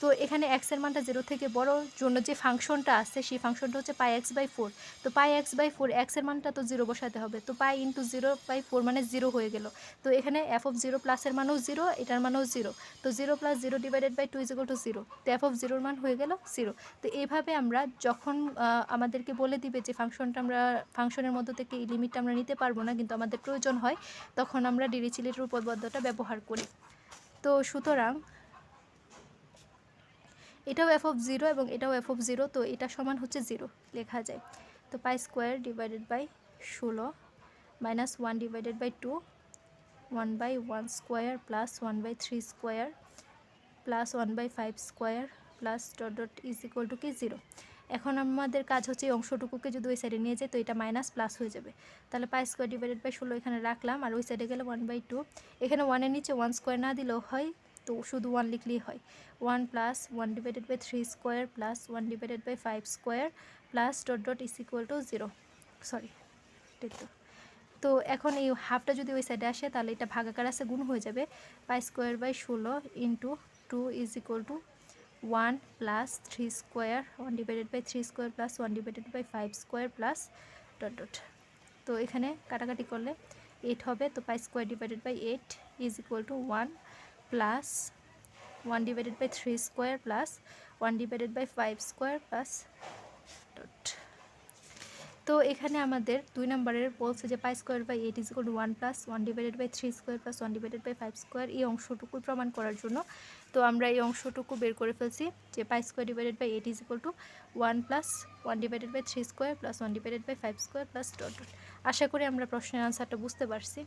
Speaker 1: তো এখানে এক্সের মানটা 0 থেকে বড় জন্য যে ফাংশনটা আছে সেই ফাংশনটা হচ্ছে πx/4। তো πx/4 এক্সের মানটা তো 0 বসাতে হবে, তো পাই ইন্টু 0/4 মানে 0 হয়ে গেল। তো এখানে এফ অফ 0 প্লাসের মানও 0, এটার মানও 0। তো 0 plus 0 divided by 2 is equal to 0। তো এফ অফ 0 মান হয়ে গেল 0। তো এইভাবে আমরা যখন আমাদেরকে বলে দিবে যে ফাংশনের মধ্য থেকে এই লিমিটটা আমরা নিতে পারবো না, কিন্তু আমাদের প্রয়োজন হয়, তখন আমরা ডিরিচলেটের উপপাদ্যটা ব্যবহার করি। তো সুতরাং এটাও এফ অফ 0 এবং এটাও এফ অফ 0, তো এটা সমান হচ্ছে 0 লেখা যায়। তো pi square divided by 16 minus 1 divided by 2, 1/1 square plus 1/3 square plus 1/5 square plus dot dot is equal to কি 0। এখন আমাদের কাজ হচ্ছে এই অংশটুকুকে যদি ওই সাইডে নিয়ে যায় তো এটা মাইনাস প্লাস হয়ে যাবে। তাহলে পাই স্কোয়ার ডিভাইডেড বাই 16 এখানে রাখলাম, আর ওই সাইডে গেলে 1/2। এখানে 1-এর নিচে 1 স্কোয়ার না দিলেও হয়, তো শুধু 1 লিখলেই হয়। 1 plus 1 divided by 3 square plus 1 divided by 5 square plus dot dot is equal to 0। Sorry, তো এখন এই হাফটা যদি ওই সাইডে আসে তাহলে এটা ভাগাকার আছে, গুণ হয়ে যাবে। Pi square by 16 into 2 is equal to 1 plus 3 square, 1 divided by 3 square plus 1 divided by 5 square plus dot dot. তো এখানে কাটাকাটি করলে 8 হবে। তো pi square divided by 8 is equal to 1 plus 1 divided by 3 square plus 1 divided by 5 square plus dot. তো এখানে আমাদের 2 নম্বরের বলছে যে pi square by 8 is equal to 1 plus 1 divided by 3 square plus 1 divided by 5 square, এই অংশটুকু প্রমাণ করার জন্য তো আমরা এই অংশটুকু বের করে ফেলছি যে pi square divided by 8 is equal to 1 plus 1 divided by 3 square plus 1 divided by 5 square plus dot dot. আশা করি আমরা প্রশ্নের আনসারটা বুঝতে পারছি।